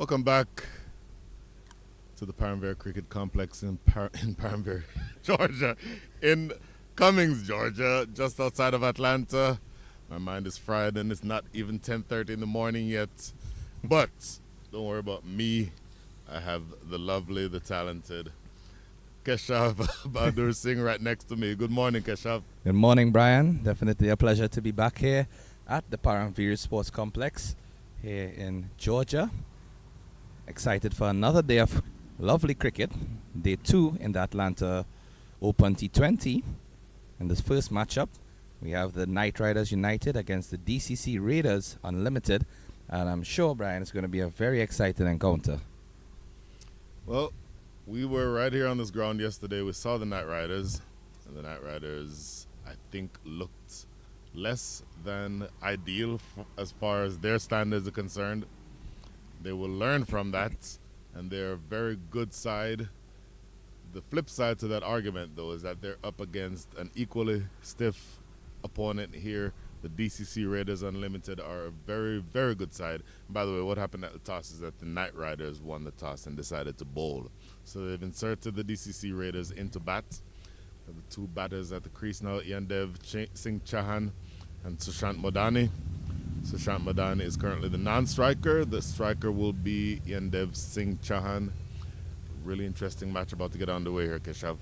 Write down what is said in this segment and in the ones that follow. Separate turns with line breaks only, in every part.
Welcome back to the 𝗃𝗃𝗃 Cricket Complex in 𝗃𝗃𝗃, Georgia, in Cummings, Georgia, just outside of Atlanta. My mind is fried and it's not even 10:30 in the morning yet. But don't worry about me. I have the lovely, the talented 𝗃𝗃𝗃𝗃 right next to me. Good morning, 𝗃𝗃𝗃.
Good morning, Brian. Definitely a pleasure to be back here at the 𝗃𝗃𝗃 Sports Complex here in Georgia. Excited for another day of lovely cricket. Day 2 in the Atlanta Open T20. In this first matchup, we have the Knight Riders United against the DCC Raiders Unlimited. And I'm sure, Brian, it's going to be a very exciting encounter.
Well, we were right here on this ground yesterday. We saw the Knight Riders. And the Knight Riders, I think, looked less than ideal as far as their standards are concerned. They will learn from that, and they're a very good side. The flip side to that argument, though, is that they're up against an equally stiff opponent here. The DCC Raiders Unlimited are a very, very good side. And by the way, what happened at the toss is that the Knight Riders won the toss and decided to bowl. So they've inserted the DCC Raiders into bat. The two batters at the crease now, 𝗂𝗵𝗶𝗃𝗃 Chauhan and Sushant Madani. Sushant Madani is currently the non-striker. The striker will be 𝗂𝗵𝗶𝗃 Chauhan. Really interesting match about to get underway here, 𝗃𝗃𝗃.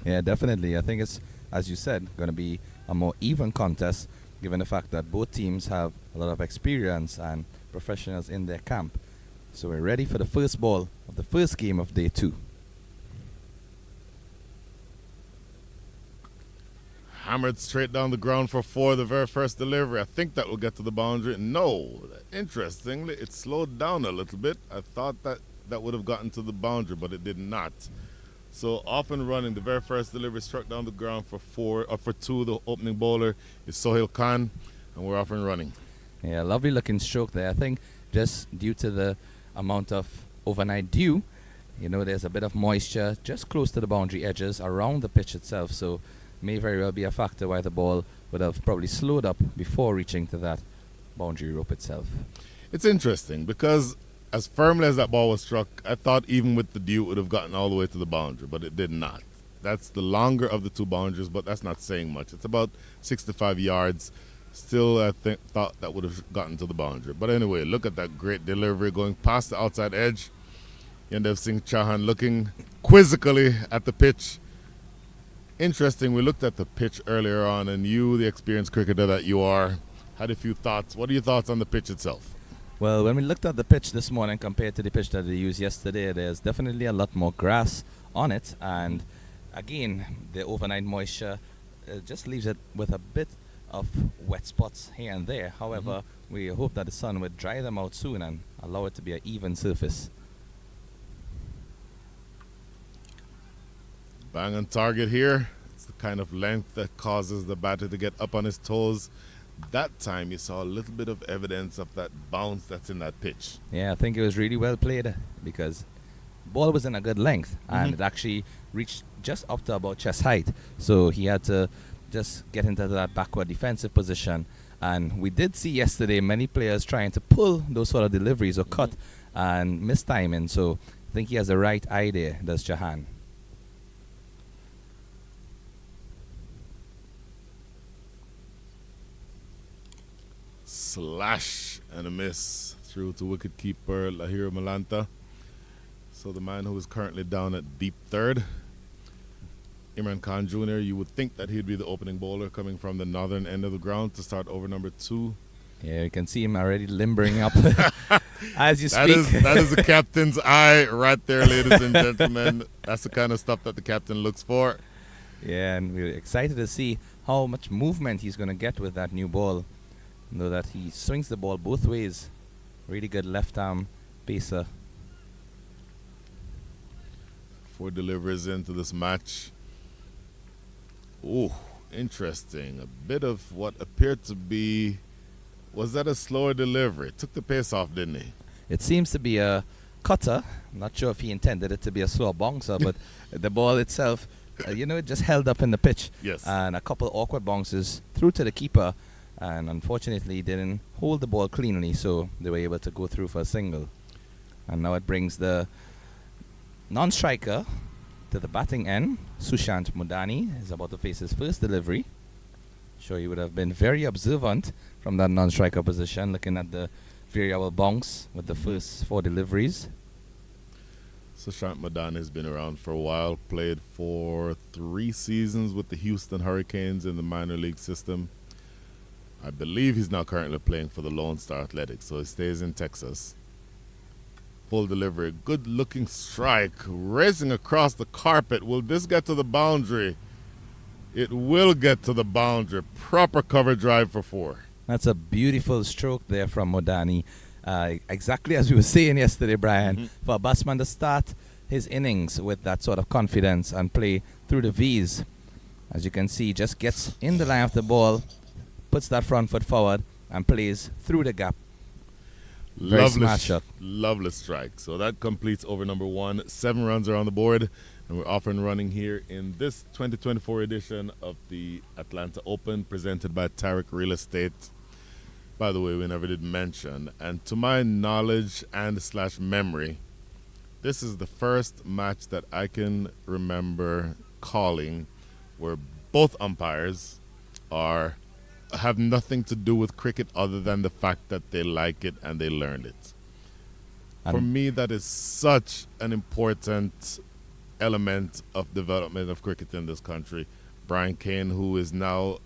Yeah, definitely. I think it's, as you said, going to be a more even contest, given the fact that both teams have a lot of experience and professionals in their camp. So we're ready for the first ball of the first game of day 2.
Hammered straight down the ground for 4, the very first delivery. I think that will get to the boundary. No, interestingly, it slowed down a little bit. I thought that that would have gotten to the boundary, but it did not. So off and running, the very first delivery struck down the ground for 2. The opening bowler is Sohail Khan, and we're off and running.
Yeah, lovely looking stroke there. I think just due to the amount of overnight dew, you know, there's a bit of moisture just close to the boundary edges around the pitch itself. So may very well be a factor why the ball would have probably slowed up before reaching to that boundary rope itself.
It's interesting because as firmly as that ball was struck, I thought even with the dew it would have gotten all the way to the boundary, but it did not. That's the longer of the two boundaries, but that's not saying much. It's about 65 yards. Still, I thought that would have gotten to the boundary. But anyway, look at that great delivery going past the outside edge. 𝗂𝗵𝗶𝗃 Chauhan looking quizzically at the pitch. Interesting, we looked at the pitch earlier on, and you, the experienced cricketer that you are, had a few thoughts. What are your thoughts on the pitch itself?
Well, when we looked at the pitch this morning compared to the pitch that they used yesterday, there's definitely a lot more grass on it. And again, the overnight moisture just leaves it with a bit of wet spots here and there. However, we hope that the sun would dry them out soon and allow it to be an even surface.
Bang on target here. It's the kind of length that causes the batter to get up on his toes. That time you saw a little bit of evidence of that bounce that's in that pitch.
Yeah, I think it was really well played because the ball was in a good length and it actually reached just up to about chest height. So he had to just get into that backward defensive position. And we did see yesterday many players trying to pull those sort of deliveries or cut and miss timing. So I think he has the right idea, does Chauhan.
Slash and a miss through to wicketkeeper Lahira Malanta. So the man who is currently down at deep third, Imran Khan Jr., you would think that he'd be the opening bowler coming from the northern end of the ground to start over number 2.
Yeah, you can see him already limbering up as you speak.
That is the captain's eye right there, ladies and gentlemen. That's the kind of stuff that the captain looks for.
Yeah, and we're excited to see how much movement he's going to get with that new ball. Know that he swings the ball both ways. Really good left arm pacer.
4 deliveries into this match. Ooh, interesting. A bit of what appeared to be, was that a slower delivery? Took the pace off, didn't he?
It seems to be a cutter. I'm not sure if he intended it to be a slow bouncer, but the ball itself, you know, it just held up in the pitch.
Yes.
And a couple awkward bounces through to the keeper. And unfortunately, didn't hold the ball cleanly, so they were able to go through for a single. And now it brings the non-striker to the batting end. Sushant Modani is about to face his first delivery. Sure, he would have been very observant from that non-striker position, looking at the variable bounce with the first 4 deliveries.
Sushant Modani has been around for a while, played for 3 seasons with the Houston Hurricanes in the minor league system. I believe he's now currently playing for the Lone Star Athletics, so he stays in Texas. Full delivery, good looking strike, racing across the carpet. Will this get to the boundary? It will get to the boundary. Proper cover drive for 4.
That's a beautiful stroke there from Modani. Exactly as we were saying yesterday, Brian, for a batsman to start his innings with that sort of confidence and play through the V's. As you can see, just gets in the line of the ball, puts that front foot forward and plays through the gap. Very smart shot.
Lovely strike. So that completes over number 1. 7 runs are on the board, and we're off and running here in this 2024 edition of the Atlanta Open, presented by Tariq Real Estate. By the way, we never did mention, and to my knowledge and / memory, this is the first match that I can remember calling where both umpires have nothing to do with cricket other than the fact that they like it and they learned it. For me, that is such an important element of development of cricket in this country. Brian Kane, who is now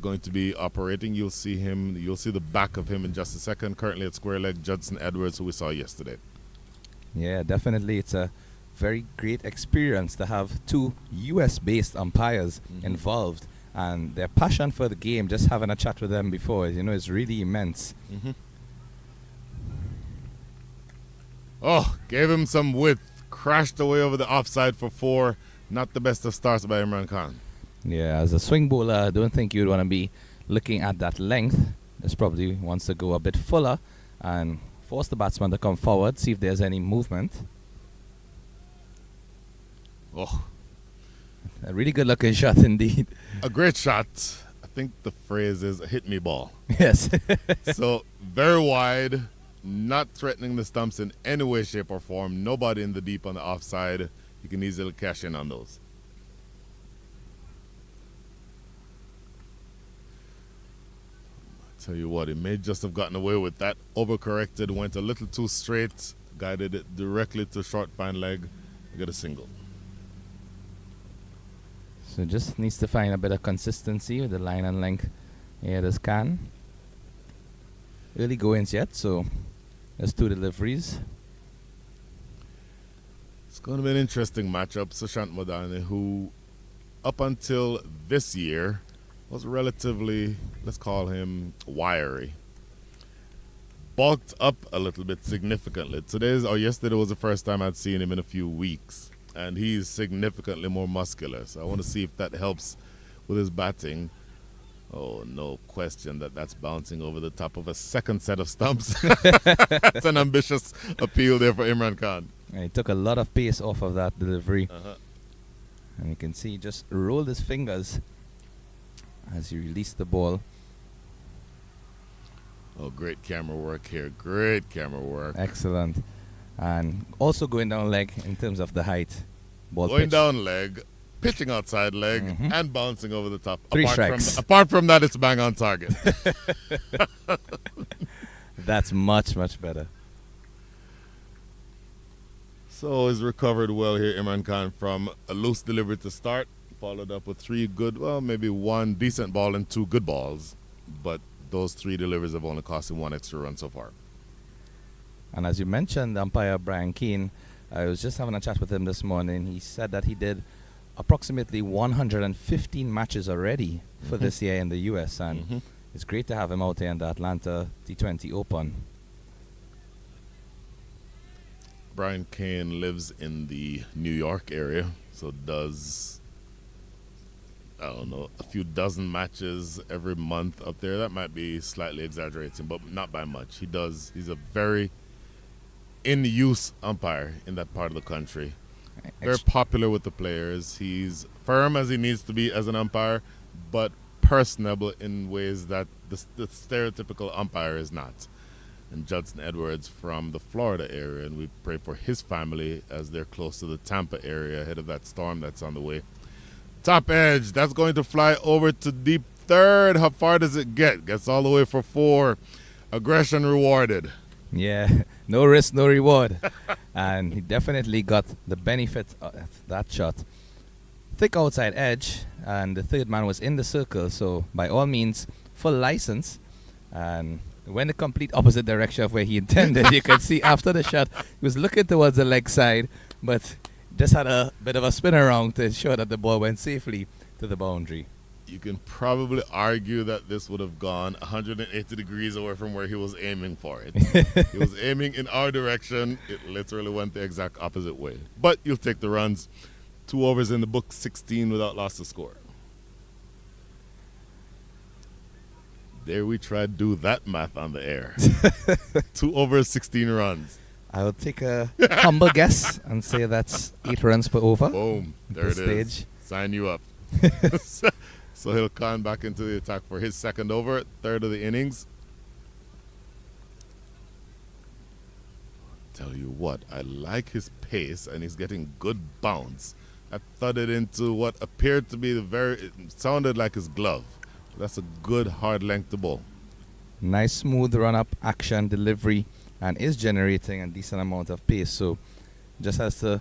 going to be operating, you'll see the back of him in just a second, currently at square leg. Judson Edwards, who we saw yesterday. Yeah,
definitely. It's a very great experience to have 2 US-based umpires involved, and their passion for the game, just having a chat with them before, is really immense.
Oh, gave him some width, crashed away over the offside for 4. Not the best of starts by Imran Khan.
Yeah, as a swing bowler, I don't think you'd want to be looking at that length. Just probably wants to go a bit fuller and force the batsman to come forward, see if there's any movement.
Oh,
a really good looking shot indeed.
A great shot. I think the phrase is a hit me ball.
Yes.
So very wide, not threatening the stumps in any way, shape, or form. Nobody in the deep on the offside. You can easily cash in on those. Tell you what, he may just have gotten away with that. Overcorrected, went a little too straight, guided it directly to short fine leg. You get a single.
So just needs to find a bit of consistency with the line and length here this can. Early goings yet, so there's 2 deliveries.
It's going to be an interesting matchup. Sushant Modani, who up until this year was relatively, let's call him, wiry. Bulked up a little bit significantly. Yesterday was the first time I'd seen him in a few weeks, and he's significantly more muscular. So I want to see if that helps with his batting. Oh, no question that's bouncing over the top of a second set of stumps. That's an ambitious appeal there for Imran Khan.
And he took a lot of pace off of that delivery. And you can see he just rolled his fingers as he released the ball.
Oh, great camera work here. Great camera work.
Excellent. And also going down leg in terms of the height. Ball
going
pitch.
Down leg, pitching outside leg, and bouncing over the top.
3 strikes.
Apart from that, it's bang on target.
That's much, much better.
So he's recovered well here, Imran Khan, from a loose delivery to start, followed up with 3 good, well, maybe 1 decent ball and 2 good balls. But those 3 deliveries have only cost him 1 extra run so far.
And as you mentioned, umpire Brian Keane, I was just having a chat with him this morning. He said that he did approximately 115 matches already for this year in the U.S. And it's great to have him out here in the Atlanta T20 Open.
Brian Kane lives in the New York area, so does, I don't know, a few dozen matches every month up there. That might be slightly exaggerating, but not by much. He's a very in-use umpire in that part of the country. Very popular with the players. He's firm as he needs to be as an umpire, but personable in ways that the stereotypical umpire is not. and Judson Edwards from the Florida area. And we pray for his family as they're close to the Tampa area ahead of that storm that's on the way. Top edge, that's going to fly over to deep third. How far does it get? Gets all the way for 4. Aggression rewarded.
Yeah, no risk, no reward. And he definitely got the benefit of that shot. Thick outside edge, and the third man was in the circle, so by all means, full license. And went the complete opposite direction of where he intended. You could see after the shot, he was looking towards the leg side, but just had a bit of a spin around to ensure that the ball went safely to the boundary.
You can probably argue that this would have gone 180 degrees away from where he was aiming for it. He was aiming in our direction. It literally went the exact opposite way. But you'll take the runs. 2 overs in the book, 16 without loss to score. There we tried to do that math on the air. 2 overs, 16 runs.
I will take a humble guess and say that's 8 runs per over.
Boom. There it is. Sign you up. So he'll con back into the attack for his second over, third of the innings. Tell you what, I like his pace, and he's getting good bounce. I thudded into what appeared to be it sounded like his glove. That's a good hard length to ball.
Nice smooth run-up action delivery, and is generating a decent amount of pace. So just has to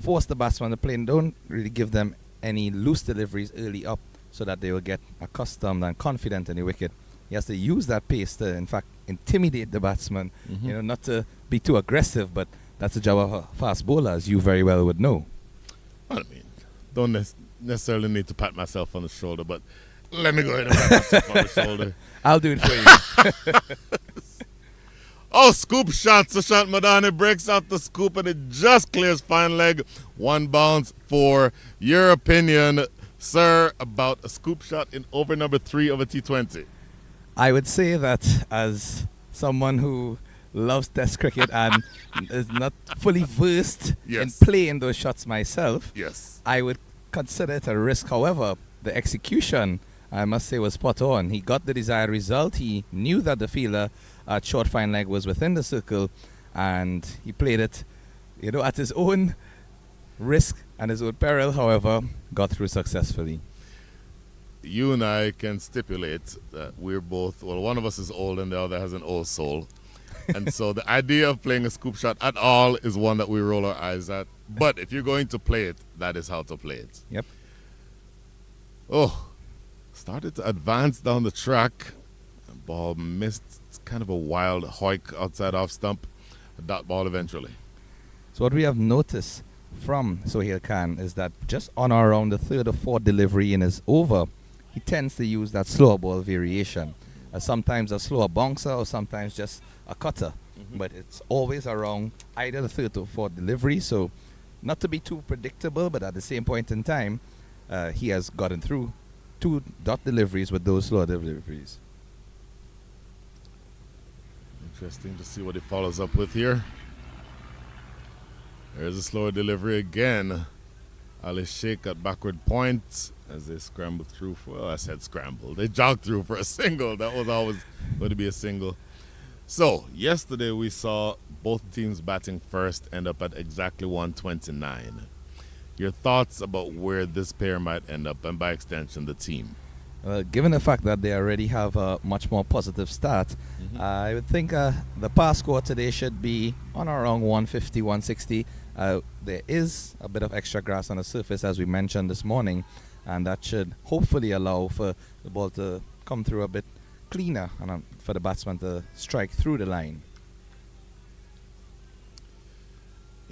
force the batsman to play and don't really give them any loose deliveries early up, so that they will get accustomed and confident in the wicket. He has to use that pace to, in fact, intimidate the batsman. You know, not to be too aggressive, but that's the job of a fast bowler, as you very well would know.
I mean, don't necessarily need to pat myself on the shoulder, but let me go ahead and pat myself on the shoulder.
I'll do it for you.
Oh, scoop shot. Sushant Madani breaks out the scoop, and it just clears fine leg. 1 bounce for your opinion, sir, about a scoop shot in over number 3 of a T20.
I would say that as someone who loves Test cricket and is not fully versed in playing those shots myself, I would consider it a risk. However, the execution, I must say, was spot on. He got the desired result. He knew that the fielder at short fine leg was within the circle, and he played it, you know, at his own risk and his own peril. However, got through successfully.
You and I can stipulate that we're both, well, one of us is old and the other has an old soul. And so the idea of playing a scoop shot at all is one that we roll our eyes at. But if you're going to play it, that is how to play it.
Yep.
Oh, started to advance down the track. The ball missed. It's kind of a wild hoik outside off stump. A dot ball eventually.
So what we have noticed from Sohail Khan is that just on or around the 3rd or 4th delivery in his over, he tends to use that slower ball variation. Sometimes a slower bouncer or sometimes just a cutter. But it's always around either the 3rd or 4th delivery. So not to be too predictable, but at the same point in time, he has gotten through 2 dot deliveries with those slower deliveries.
Interesting to see what he follows up with here. There's a slower delivery again. Ali Sheikh at backward point as they scrambled through for, well, I said scramble. They jogged through for a single. That was always going to be a single. So, yesterday we saw both teams batting first end up at exactly 129. Your thoughts about where this pair might end up, and by extension, the team?
Given the fact that they already have a much more positive start, I would think the pass score today should be on around 150, 160. There is a bit of extra grass on the surface, as we mentioned this morning, and that should hopefully allow for the ball to come through a bit cleaner and for the batsman to strike through the line.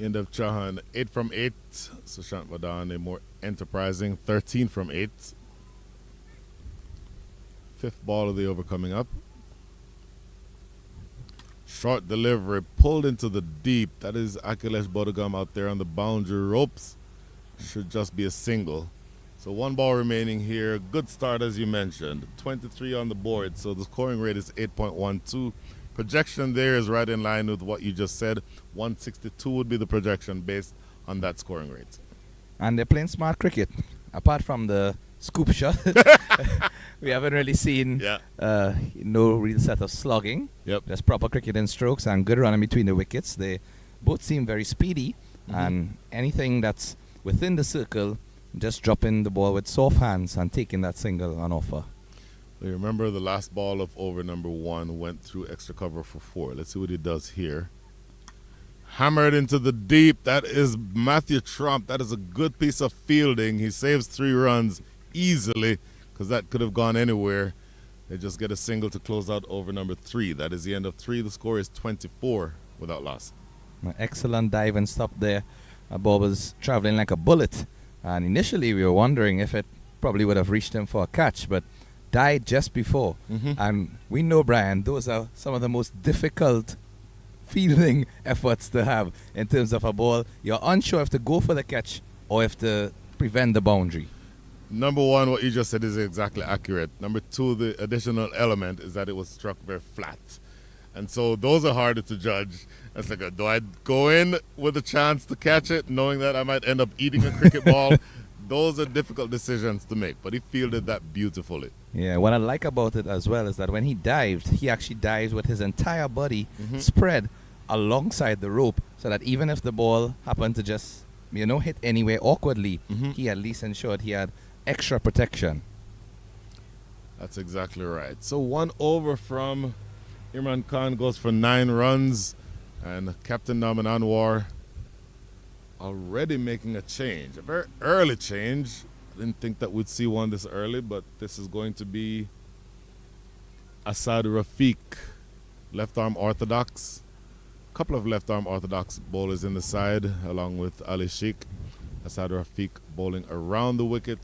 End of Chahan, 8 from 8. Sushant Madani more enterprising, 13 from 8. 5th ball of the over coming up. Short delivery pulled into the deep. That is 𝗂𝗪𝗓𝗂𝗂𝗂𝗂 out there on the boundary ropes. Should just be a single. So 1 ball remaining here. Good start, as you mentioned. 23 on the board, so the scoring rate is 8.12. Projection there is right in line with what you just said. 162 would be the projection based on that scoring rate.
And they're playing smart cricket. Apart from the scoop shot. We haven't really seen no real set of slugging.
Yep.
Just proper cricketing strokes and good running between the wickets. They both seem very speedy, and anything that's within the circle, just dropping the ball with soft hands and taking that single on offer.
You remember the last ball of over number 1 went through extra cover for 4. Let's see what he does here. Hammered into the deep. That is Matthew Trump. That is a good piece of fielding. He saves 3 runs easily because that could have gone anywhere. They just get a single to close out over number 3. That is the end of 3. The score is 24 without loss.
An excellent dive and stop there. The ball was traveling like a bullet. And initially we were wondering if it probably would have reached him for a catch, but died just before. And we know, Brian, those are some of the most difficult fielding efforts to have in terms of a ball. You're unsure if to go for the catch or if to prevent the boundary.
Number 1, what you just said is exactly accurate. Number 2, the additional element is that it was struck very flat. And so those are harder to judge. It's like, do I go in with a chance to catch it, knowing that I might end up eating a cricket ball? Those are difficult decisions to make, but he fielded that beautifully.
Yeah, what I like about it as well is that when he dived, he actually dives with his entire body spread alongside the rope, so that even if the ball happened to just, hit anywhere awkwardly, he at least ensured he had extra protection.
That's exactly right. So 1 over from Imran Khan goes for 9 runs, and Captain Naman Anwar already making a change, a very early change. I didn't think that we'd see one this early, but this is going to be Asad Rafiq, left arm orthodox. A couple of left arm orthodox bowlers in the side, along with Ali Sheikh. Asad Rafiq bowling around the wicket.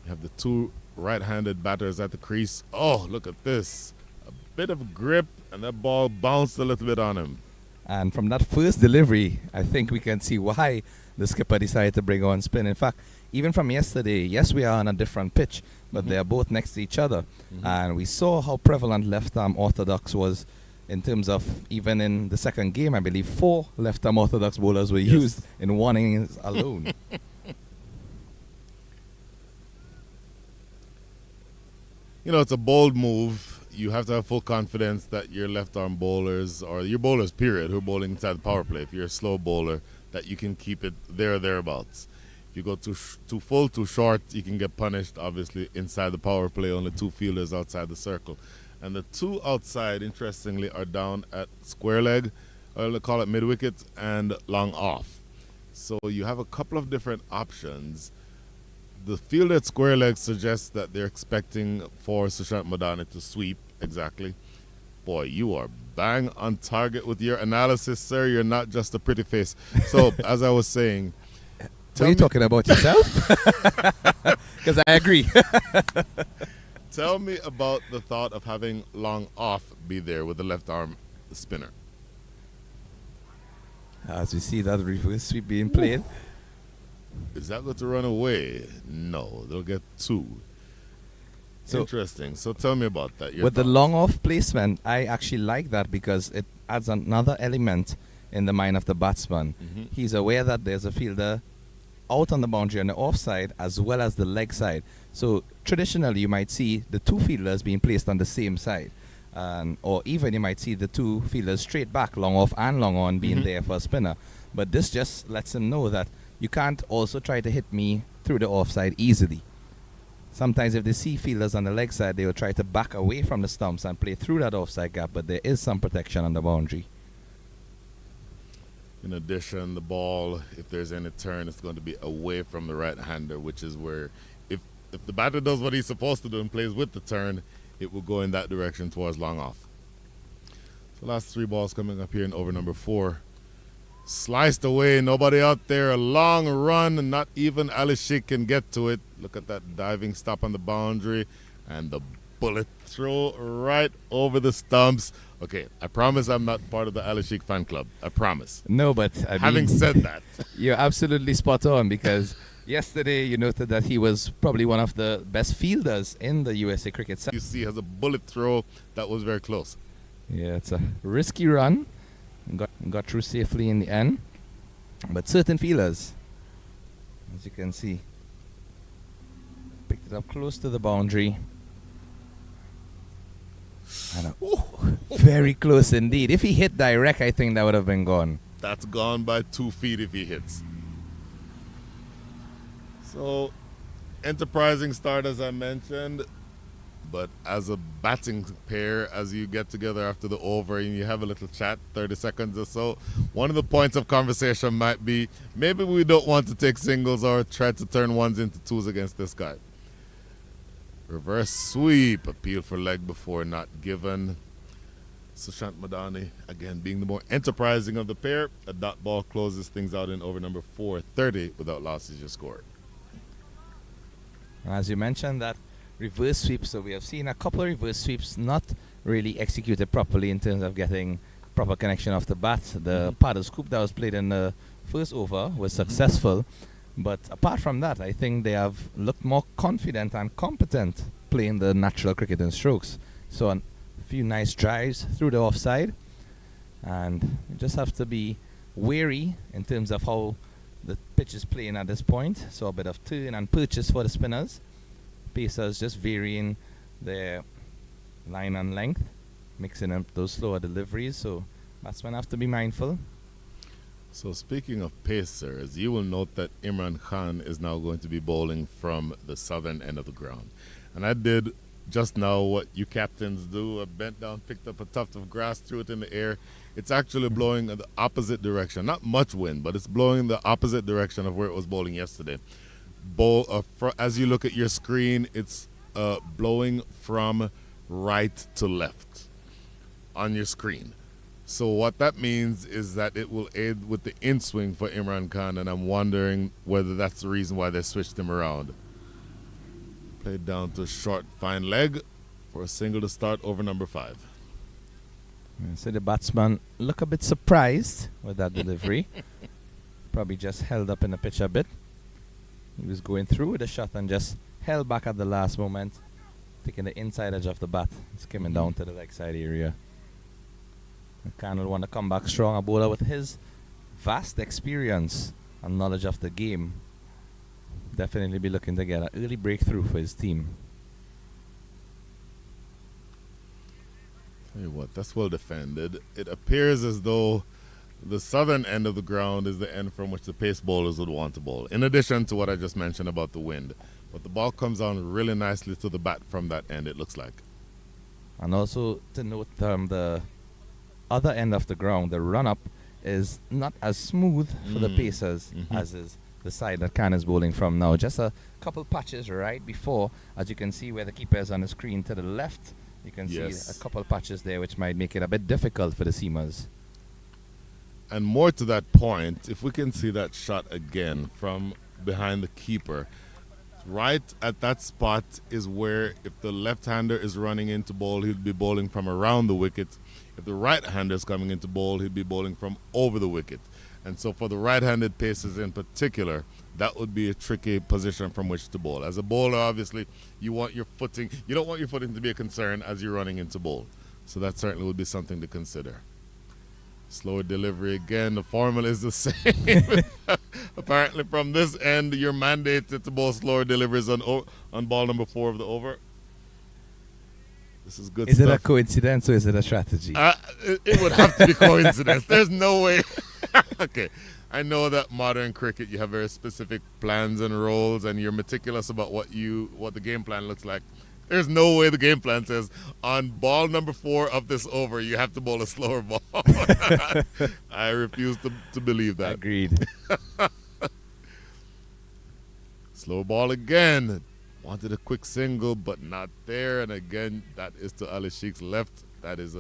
You have the 2 right-handed batters at the crease. Oh, look at this. A bit of grip, and that ball bounced a little bit on him.
And from that first delivery, I think we can see why the skipper decided to bring on spin. In fact, even from yesterday, yes, we are on a different pitch, but they are both next to each other. And we saw how prevalent left-arm orthodox was in terms of, even in the second game, I believe 4 left-arm orthodox bowlers were used in 1 innings alone.
It's a bold move. You have to have full confidence that your left-arm bowlers, or your bowlers, period, who are bowling inside the power play, if you're a slow bowler, that you can keep it there or thereabouts. If you go too full, too short, you can get punished, obviously, inside the power play, only 2 fielders outside the circle. And the 2 outside, interestingly, are down at square leg, or they call it mid-wicket, and long off. So you have a couple of different options. The field at square leg suggests that they're expecting for Sushant Madani to sweep, exactly. Boy, you are bang on target with your analysis, sir. You're not just a pretty face. So, as I was saying...
Are you talking about yourself? Because I agree.
Tell me about the thought of having long off be there with the left arm spinner.
As we see that reverse sweep being played.
Is that going to run away? No, they'll get 2. So interesting. So tell me about that.
With the long off placement, I actually like that because it adds another element in the mind of the batsman. He's aware that there's a fielder out on the boundary on the offside as well as the leg side. So traditionally you might see the 2 fielders being placed on the same side. Or even you might see the 2 fielders straight back, long off and long on, being there for a spinner. But this just lets him know that you can't also try to hit me through the offside easily. Sometimes if they see fielders on the leg side, they will try to back away from the stumps and play through that offside gap, but there is some protection on the boundary.
In addition, the ball, if there's any turn, it's going to be away from the right-hander, which is where if the batter does what he's supposed to do and plays with the turn, it will go in that direction towards long off. So last 3 balls coming up here in over number 4. Sliced away, nobody out there, a long run, and not even Ali Sheikh can get to it. Look at that diving stop on the boundary, and the bullet throw right over the stumps. Okay, I promise I'm not part of the Ali Sheikh fan club. I promise.
No, but
having said that,
you're absolutely spot on, because yesterday you noted that he was probably one of the best fielders in the USA cricket side.
You see, has a bullet throw that was very close.
Yeah, it's a risky run. Got through safely in the end. But certain fielders, as you can see, He's up close to the boundary. And very close indeed. If he hit direct, I think that would have been gone.
That's gone by 2 feet if he hits. So, enterprising start as I mentioned, but as a batting pair, as you get together after the over and you have a little chat, 30 seconds or so, one of the points of conversation might be, maybe we don't want to take singles or try to turn ones into twos against this guy. Reverse sweep, appeal for leg before not given. Sushant Madani, again, being the more enterprising of the pair. A dot ball closes things out in over number 4, 30 without losses, your score.
As you mentioned, that reverse sweep, so we have seen a couple of reverse sweeps not really executed properly in terms of getting proper connection off the bat. The paddle scoop that was played in the first over was successful, but apart from that, I think they have looked more confident and competent playing the natural cricket and strokes. So a few nice drives through the offside, and you just have to be wary in terms of how the pitch is playing at this point. So a bit of turn and purchase for the spinners. Pacers just varying their line and length, mixing up those slower deliveries. So batsmen have to be mindful.
So speaking of pacers, you will note that Imran Khan is now going to be bowling from the southern end of the ground. And I did just now what you captains do. I bent down, picked up a tuft of grass, threw it in the air. It's actually blowing in the opposite direction. Not much wind, but it's blowing the opposite direction of where it was bowling yesterday. As you look at your screen, it's blowing from right to left on your screen. So what that means is that it will aid with the in-swing for Imran Khan, and I'm wondering whether that's the reason why they switched him around. Played down to a short, fine leg for a single to start over number 5.
So the batsman look a bit surprised with that delivery. Probably just held up in the pitch a bit. He was going through with the shot and just held back at the last moment, taking the inside edge of the bat, skimming down to the leg side area. Khan will want to come back strong. A bowler with his vast experience and knowledge of the game definitely be looking to get an early breakthrough for his team.
Tell you what, that's well defended. It appears as though the southern end of the ground is the end from which the pace bowlers would want to bowl, in addition to what I just mentioned about the wind. But the ball comes on really nicely to the bat from that end, it looks like.
And also to note, the other end of the ground, the run-up, is not as smooth for the pacers as is the side that Khan is bowling from now. Just a couple patches right before, as you can see where the keeper is on the screen to the left. You can see a couple patches there which might make it a bit difficult for the seamers.
And more to that point, if we can see that shot again from behind the keeper, right at that spot is where if the left-hander is running into bowl, he'd be bowling from around the wicket. If the right-hander is coming into bowl, he'd be bowling from over the wicket. And so for the right-handed pacers in particular, that would be a tricky position from which to bowl. As a bowler, obviously, you want your footing. You don't want your footing to be a concern as you're running into bowl. So that certainly would be something to consider. Slower delivery again. The formula is the same. Apparently, from this end, you're mandated to bowl slower deliveries on ball number 4 of the over. This is good stuff.
Is it a coincidence or is it a strategy?
It would have to be coincidence. There's no way. Okay. I know that modern cricket, you have very specific plans and roles, and you're meticulous about what the game plan looks like. There's no way the game plan says on ball number 4 of this over, you have to bowl a slower ball. I refuse to believe that.
Agreed.
Slow ball again. Wanted a quick single, but not there. And again, that is to Ali Sheikh's left. That is,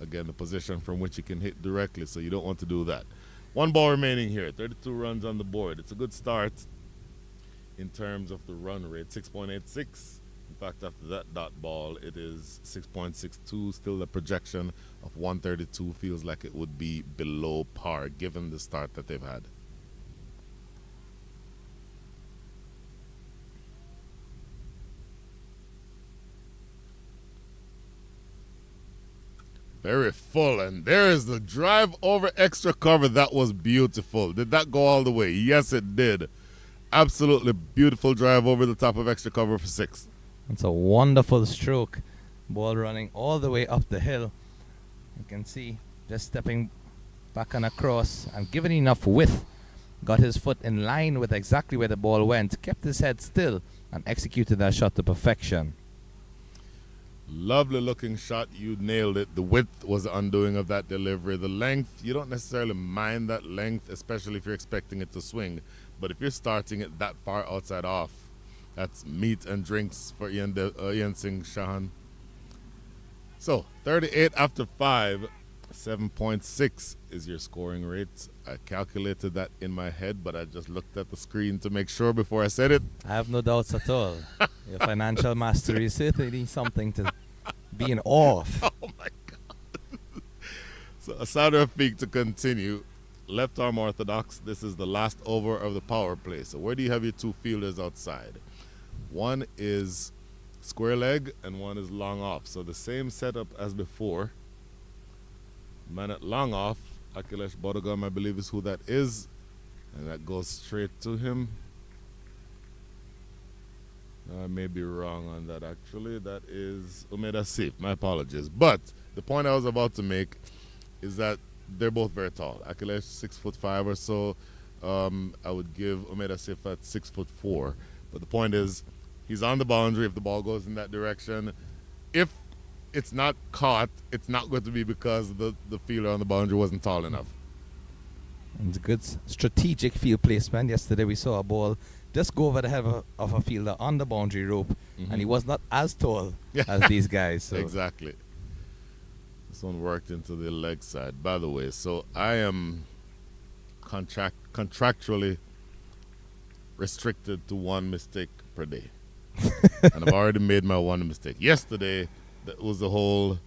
again, the position from which you can hit directly, so you don't want to do that. 1 ball remaining here. 32 runs on the board. It's a good start in terms of the run rate. 6.86. In fact, after that dot ball, it is 6.62. Still the projection of 132 feels like it would be below par given the start that they've had. Very full, and there is the drive over extra cover. That was beautiful. Did that go all the way? Yes, it did. Absolutely beautiful drive over the top of extra cover for 6.
It's a wonderful stroke. Ball running all the way up the hill. You can see just stepping back and across and given enough width. Got his foot in line with exactly where the ball went. Kept his head still and executed that shot to perfection.
Lovely looking shot. You nailed it. The width was the undoing of that delivery. The length, you don't necessarily mind that length, especially if you're expecting it to swing. But if you're starting it that far outside off, that's meat and drinks for 𝗫𝗫𝐶. So 38 after 5, 7.6 is your scoring rate. I calculated that in my head, but I just looked at the screen to make sure before I said it.
I have no doubts at all. Your financial mastery is certainly something to be in awe of.
Oh my God. So 𝗧 to continue. Left arm orthodox. This is the last over of the power play. So where do you have your two fielders outside? One is square leg and one is long off. So the same setup as before. Man at long off, 𝗂𝗫𝗍𝗂𝗃, I believe is who that is. And that goes straight to him. I may be wrong on that actually. That is 𝗬𝗎𝐶. My apologies. But the point I was about to make is that they're both very tall. 𝗂𝗫𝗍 6'5" or so. I would give 𝗬𝗎𝐶 at 6'4". But the point is, he's on the boundary if the ball goes in that direction. If it's not caught, it's not going to be because the fielder on the boundary wasn't tall enough.
And it's a good strategic field placement. Yesterday we saw a ball just go over the head of a fielder on the boundary rope, and he was not as tall as these guys. So.
Exactly. This one worked into the leg side, by the way. So I am contractually restricted to one mistake per day. And I've already made my one mistake. Yesterday, that was the whole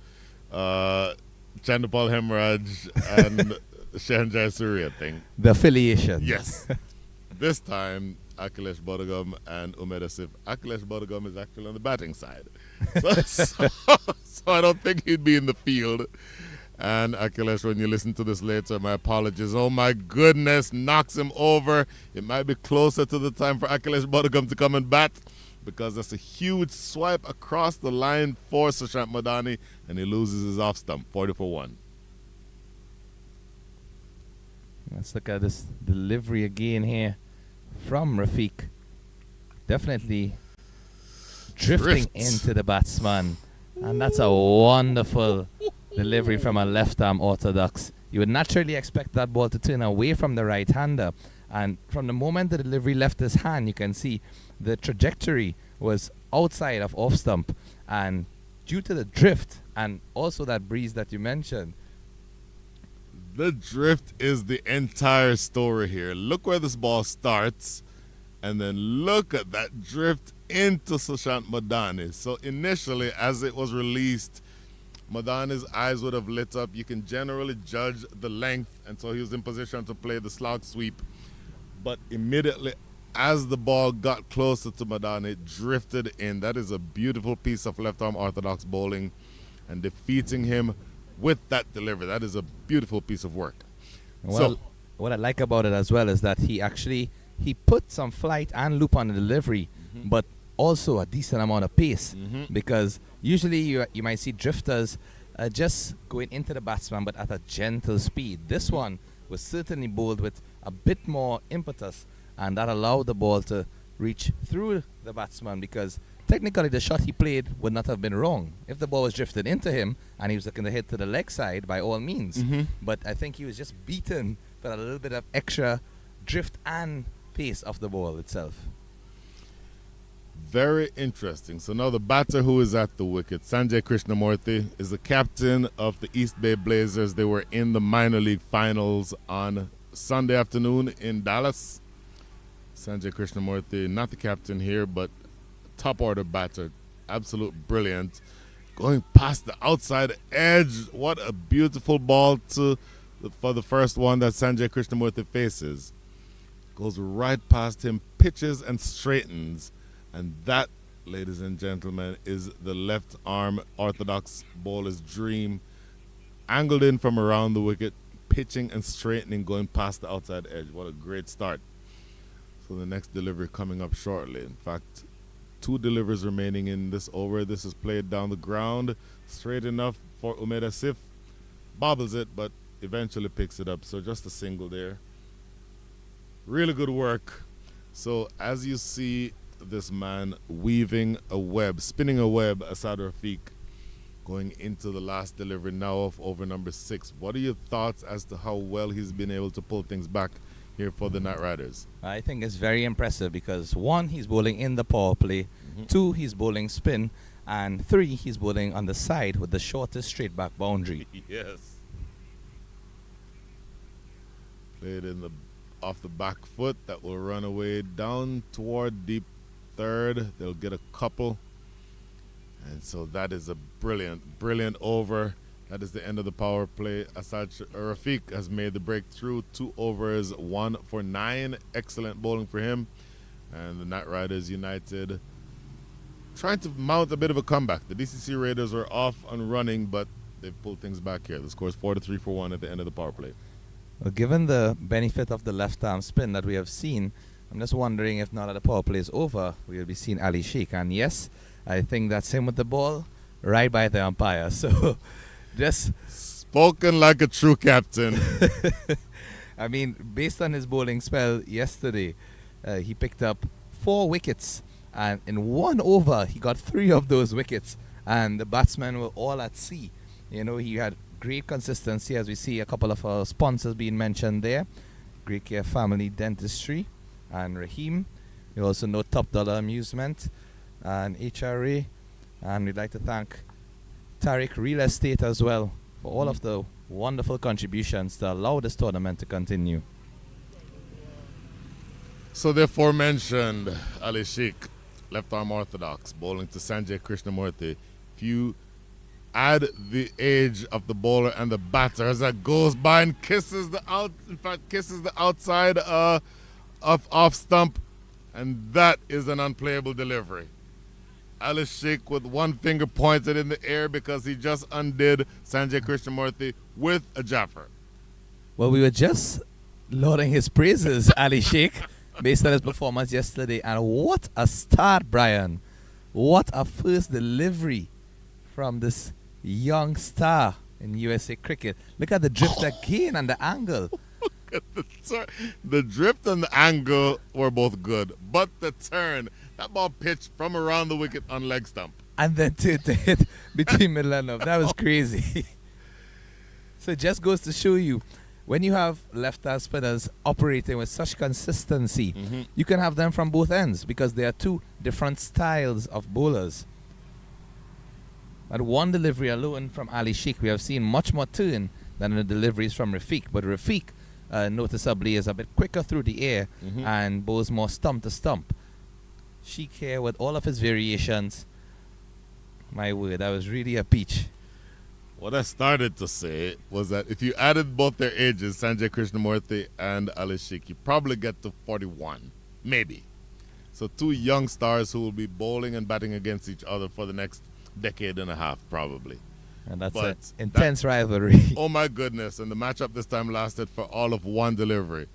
Ch hemorrhage and Shenzhai thing.
The affiliation.
Yes. This time, 𝗂𝗫𝗍𝗂𝗃 and 𝗬𝗎𝐶. 𝗂𝗫𝗍𝗂𝗃 is actually on the batting side. So I don't think he'd be in the field. And 𝗂𝗫𝗍, when you listen to this later, my apologies. Oh my goodness, knocks him over. It might be closer to the time for 𝗂𝗫𝗍𝗂𝗃 to come and bat, because that's a huge swipe across the line for Sushant Madani, and he loses his off stump, 40 for 1.
Let's look at this delivery again here from Rafiq. Definitely drifting into the batsman. And that's a wonderful delivery from a left arm orthodox. You would naturally expect that ball to turn away from the right-hander. And from the moment the delivery left his hand, you can see the trajectory was outside of off stump. And due to the drift and also that breeze that you mentioned,
the drift is the entire story here. Look where this ball starts, and then look at that drift into Sushant Madani. So initially, as it was released, Madani's eyes would have lit up. You can generally judge the length, and so he was in position to play the slog sweep. But immediately, as the ball got closer to Madani, it drifted in. That is a beautiful piece of left-arm orthodox bowling, and defeating him with that delivery. That is a beautiful piece of work.
Well,
so,
what I like about it as well is that he put some flight and loop on the delivery, but also a decent amount of pace, because usually you might see drifters just going into the batsman but at a gentle speed. This one was certainly bowled with a bit more impetus, and that allowed the ball to reach through the batsman, because technically the shot he played would not have been wrong. If the ball was drifted into him and he was looking to hit to the leg side, by all means. But I think he was just beaten for a little bit of extra drift and pace of the ball itself.
Very interesting. So now the batter who is at the wicket, Sanjay Krishnamurthy, is the captain of the East Bay Blazers. They were in the minor league finals on Sunday afternoon in Dallas. Sanjay Krishnamurthy, not the captain here, but top order batter, absolute brilliant, going past the outside edge. What a beautiful ball for the first one that Sanjay Krishnamurthy faces. Goes right past him, pitches and straightens, and that, ladies and gentlemen, is the left arm orthodox bowler's dream. Angled in from around the wicket, pitching and straightening, going past the outside edge. What a great start. So the next delivery coming up shortly. In fact, 2 deliveries remaining in this over. This is played down the ground. Straight enough for 𝗬𝗎𝗃. Bobbles it, but eventually picks it up. So just a single there. Really good work. So as you see this man weaving a web, spinning a web, 𝗧 𝗦𝗃, going into the last delivery now of over number 6. What are your thoughts as to how well he's been able to pull things back here for the Knight Riders?
I think it's very impressive because 1, he's bowling in the power play, 2, he's bowling spin, and 3, he's bowling on the side with the shortest straight back boundary.
Yes. Played in the off the back foot. That will run away down toward deep third. They'll get a couple. And so that is a brilliant, brilliant over. That is the end of the power play. 𝗧 𝗦𝗃 has made the breakthrough. 2 overs, 1 for 9. Excellent bowling for him. And the Knight Riders United trying to mount a bit of a comeback. The DCC Raiders were off and running, but they've pulled things back here. The score is 4-3 for 1 at the end of the power play.
Well, given the benefit of the left arm spin that we have seen, I'm just wondering if now that the power play is over, we will be seeing 𝗬𝗃. And yes, I think that's him with the ball right by the umpire. So just
spoken like a true captain.
I mean, based on his bowling spell yesterday, he picked up 4 wickets, and in 1 over he got 3 of those wickets, and the batsmen were all at sea. You know, he had great consistency, as we see a couple of our sponsors being mentioned there. Great Care Family Dentistry and Rahim. We also know Top Dollar Amusement and HRA, and we'd like to thank Tariq Real Estate as well for all of the wonderful contributions to allow this tournament to continue.
So the aforementioned 𝗬𝗃, left arm orthodox, bowling to Sanjay Krishnamurthy. If you add the age of the bowler and the batter as that goes by and kisses the outside of off stump, and that is an unplayable delivery. 𝗬𝗃 with 1 finger pointed in the air because he just undid Sanjay Krishnamurthy with a Jaffer.
Well, we were just lauding his praises, 𝗬𝗃, based on his performance yesterday. And what a start, Brian. What a first delivery from this young star in USA cricket. Look at the drift again and the angle.
The drift and the angle were both good, but the turn, that ball pitched from around the wicket on leg stump.
And then to hit between middle and off. That was crazy. So it just goes to show you, when you have left-hand spinners operating with such consistency, you can have them from both ends because there are 2 different styles of bowlers. At 1 delivery alone from 𝗬𝗃, we have seen much more turn than the deliveries from 𝗬𝗃. But 𝗬𝗃 noticeably is a bit quicker through the air and bowls more stump to stump. Sheik here with all of his variations. My word, that was really a peach.
What I started to say was that if you added both their ages, Sanjay Krishnamurthy and 𝗬𝗃, you probably get to 41, maybe. So 2 young stars who will be bowling and batting against each other for the next decade and a half, probably.
And that's an intense rivalry.
Oh my goodness. And the matchup this time lasted for all of 1 delivery.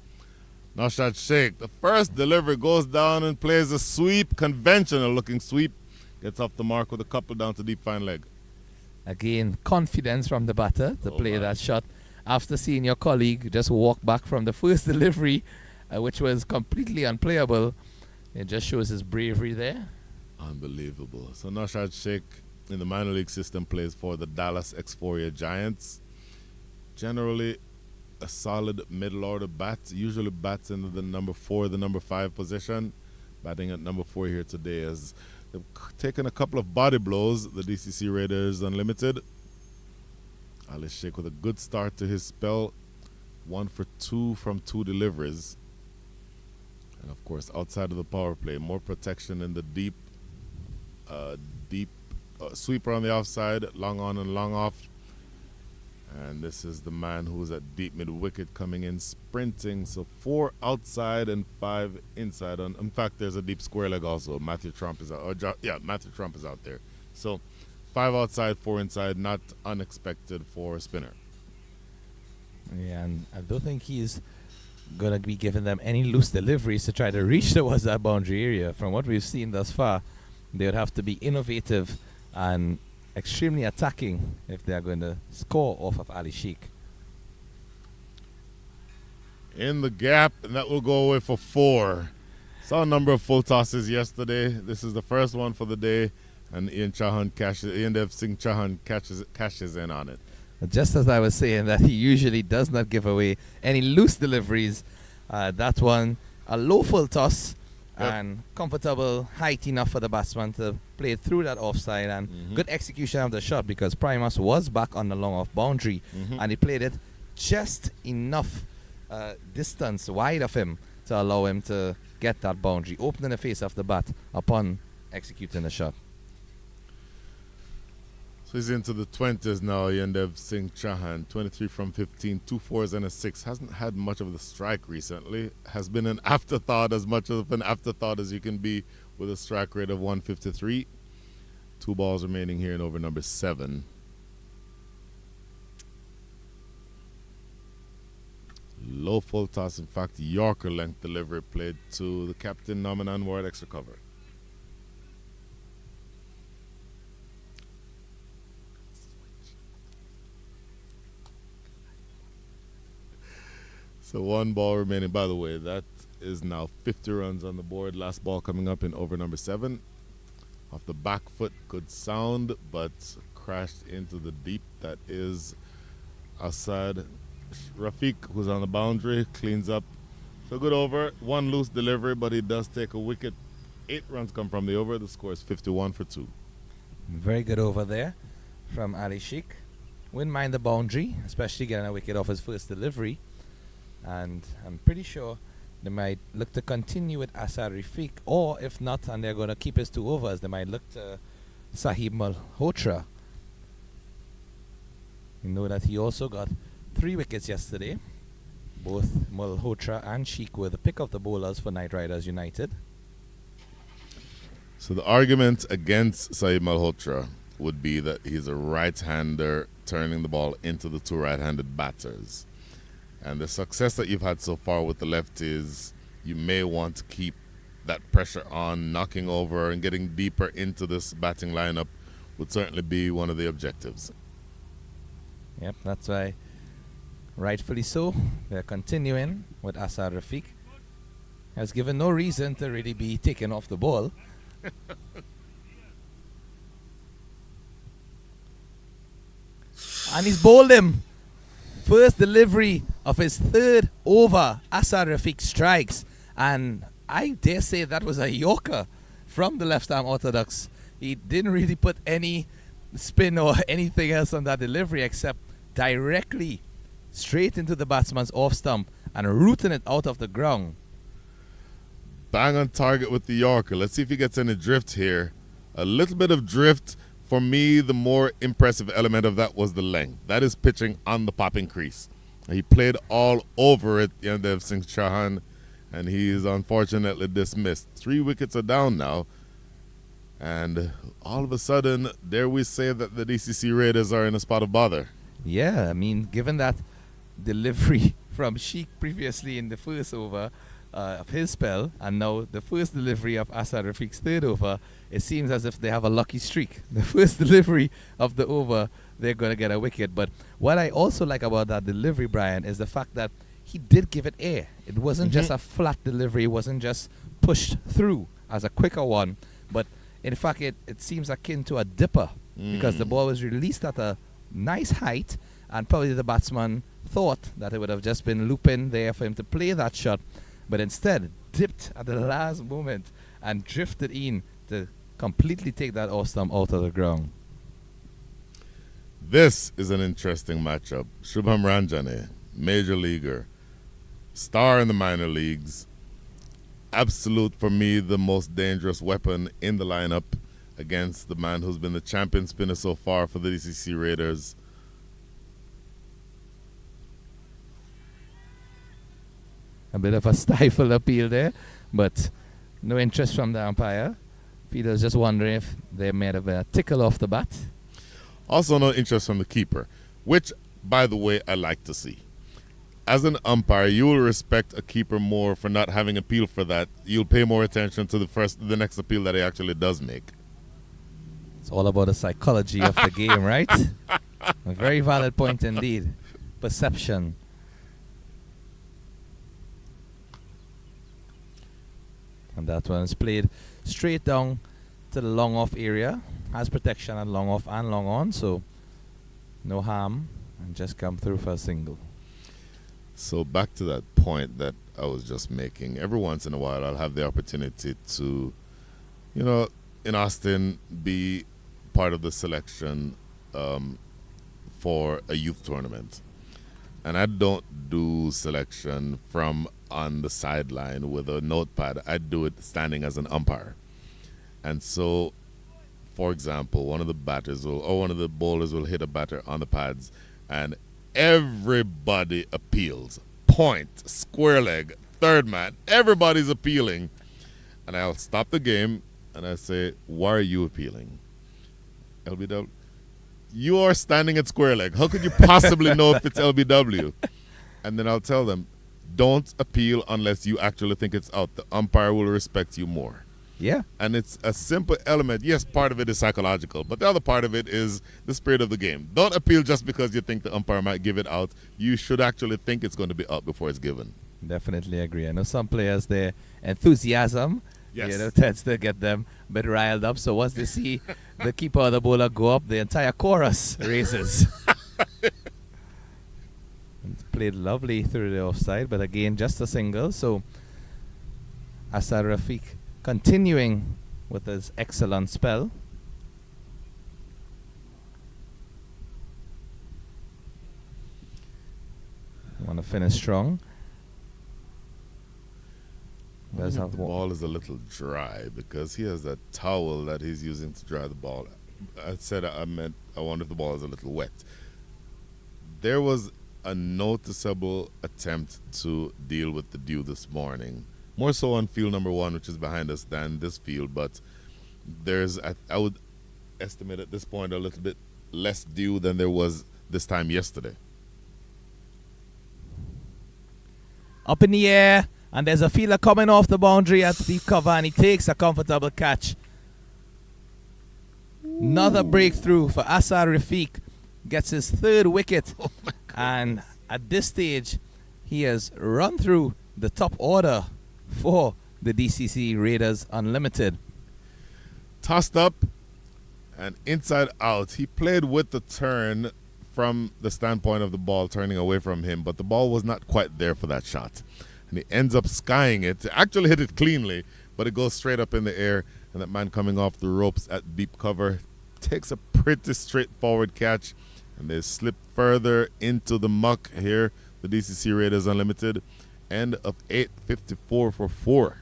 Naushad Sheikh, the first delivery, goes down and plays a sweep, conventional looking sweep, gets off the mark with a couple down to deep fine leg.
Again, confidence from the batter to play that shot after seeing your colleague just walk back from the first delivery, which was completely unplayable. It just shows his bravery there.
Unbelievable. So Naushad Sheikh in the minor league system plays for the Dallas Euphoria Giants. Generally a solid middle order bat, usually bats in the number 4, the number 5 position. Batting at number 4 here today as they've taken a couple of body blows, the DCC Raiders Unlimited. 𝗬𝗃 with a good start to his spell, 1 for 2 from 2 deliveries. And of course, outside of the power play, more protection in the deep sweeper on the offside, long on and long off. And this is the man who's at deep mid wicket coming in sprinting. So 4 outside and 5 inside. In fact, there's a deep square leg also. Matthew Trump is out. Matthew Trump is out there. So 5 outside, 4 inside. Not unexpected for a spinner.
Yeah, and I don't think he's going to be giving them any loose deliveries to try to reach towards that boundary area. From what we've seen thus far, they would have to be innovative and extremely attacking if they are going to score off of 𝗬𝗟𝐺.
In the gap, and that will go away for 4. Saw a number of full tosses yesterday. This is the first one for the day, and 𝗬𝗟𝗃𝗃 cashes in on it.
Just as I was saying that he usually does not give away any loose deliveries, that one, a low full toss, and comfortable height enough for the batsman to play through that offside, and good execution of the shot because Primus was back on the long off boundary, and he played it just enough distance wide of him to allow him to get that boundary, opening the face of the bat upon executing the shot.
So he's into the 20s now, 𝗬𝗟𝗃𝗃, 23 from 15, 2 4s and a 6. Hasn't had much of the strike recently. Has been an afterthought, as much of an afterthought as you can be with a strike rate of 153. 2 balls remaining here in over number 7. Low full toss, in fact, Yorker length delivery played to the captain, Nominal Ward, extra cover. So 1 ball remaining. By the way, that is now 50 runs on the board. Last ball coming up in over number 7. Off the back foot, good sound, but crashed into the deep. That is Asad Rafiq, who's on the boundary, cleans up. So good over. 1 loose delivery, but he does take a wicket. 8 runs come from the over. The score is 51 for 2.
Very good over there from 𝗬𝗟𝗃. Wouldn't mind the boundary, especially getting a wicket off his first delivery. And I'm pretty sure they might look to continue with Asad Rafiq, or if not, and they're going to keep his 2 overs, they might look to Sahib Malhotra. You know that he also got 3 wickets yesterday. Both Malhotra and Sheikh were the pick of the bowlers for Knight Riders United.
So the argument against Sahib Malhotra would be that he's a right-hander turning the ball into the 2 right-handed batters. And the success that you've had so far with the lefties, you may want to keep that pressure on, knocking over and getting deeper into this batting lineup would certainly be one of the objectives.
Yep, that's why, rightfully so, they're continuing with Asad Rafiq. Has given no reason to really be taken off the ball. And he's bowled him. First delivery of his 3rd over, Asad Rafiq strikes, and I dare say that was a Yorker from the left-arm orthodox. He didn't really put any spin or anything else on that delivery except directly straight into the batsman's off stump and rooting it out of the ground.
Bang on target with the Yorker. Let's see if he gets any drift here. A little bit of drift. For me, the more impressive element of that was the length. That is pitching on the popping crease. He played all over it, 𝗬𝗟𝗃𝗃, and he is unfortunately dismissed. 3 wickets are down now. And all of a sudden, dare we say that the DCC Raiders are in a spot of bother?
Yeah, I mean, given that delivery from Sheikh previously in the first over of his spell, and now the first delivery of Asad Rafiq's 3rd over, it seems as if they have a lucky streak. The first delivery of the over, they're going to get a wicket. But what I also like about that delivery, Brian, is the fact that he did give it air. It wasn't just a flat delivery. It wasn't just pushed through as a quicker one. But in fact, it seems akin to a dipper because the ball was released at a nice height, and probably the batsman thought that it would have just been looping there for him to play that shot, but instead dipped at the last moment and drifted in to completely take that off stump out of the ground.
This is an interesting matchup. Shubham Ranjane, major leaguer, star in the minor leagues, absolute, for me, the most dangerous weapon in the lineup against the man who's been the champion spinner so far for the DCC Raiders.
A bit of a stifled appeal there, but no interest from the umpire. Peter's just wondering if they may have a tickle off the bat. Also
no interest from the keeper, which, by the way, I like to see. as an umpire, you will respect a keeper more for not having appeal for that. You'll pay more attention to the next appeal that he actually does make.
It's all about the psychology of the game, right? A very valid point indeed. Perception. And that one is played straight down to the long off area. Has protection at long off and long on, so no harm, and just come through for a single.
So back to that point that I was just making. Every once in a while, I'll have the opportunity to, you know, in Austin, be part of the selection for a youth tournament. And I don't do selection from on the sideline with a notepad. I do it standing as an umpire. And so, for example, one of the bowlers will hit a batter on the pads, and everybody appeals. Point, square leg, third man, everybody's appealing. And I'll stop the game and I say, why are you appealing? LBW. You are standing at square leg. How could you possibly know if it's LBW? And then I'll tell them, don't appeal unless you actually think it's out. The umpire will respect you more.
Yeah.
And it's a simple element. Yes, part of it is psychological, but the other part of it is the spirit of the game. Don't appeal just because you think the umpire might give it out. You should actually think it's going to be out before it's given.
Definitely agree. I know some players, their enthusiasm,
yes,
tends to get them a bit riled up. So once they see the keeper or the bowler go up, the entire chorus raises. It's played lovely through the offside, but again, just a single. So Asa Rafiq continuing with his excellent spell. Want to finish strong.
The ball is a little dry because he has that towel that he's using to dry the ball. I wonder if the ball is a little wet. There was a noticeable attempt to deal with the dew this morning. More so on field number 1, which is behind us, than this field. But there's, I would estimate at this point, a little bit less dew than there was this time yesterday.
Up in the air, and there's a fielder coming off the boundary at deep cover, and he takes a comfortable catch. Ooh. Another breakthrough for Asa Rafiq. Gets his 3rd wicket.
Oh my God.
And at this stage, he has run through the top order for the DCC Raiders Unlimited.
Tossed up and inside out. He played with the turn from the standpoint of the ball turning away from him, but the ball was not quite there for that shot. And he ends up skying it. Actually hit it cleanly, but it goes straight up in the air. And that man coming off the ropes at deep cover takes a pretty straightforward catch. And they slip further into the muck here. The DCC Raiders Unlimited. End of 8:54 for 4.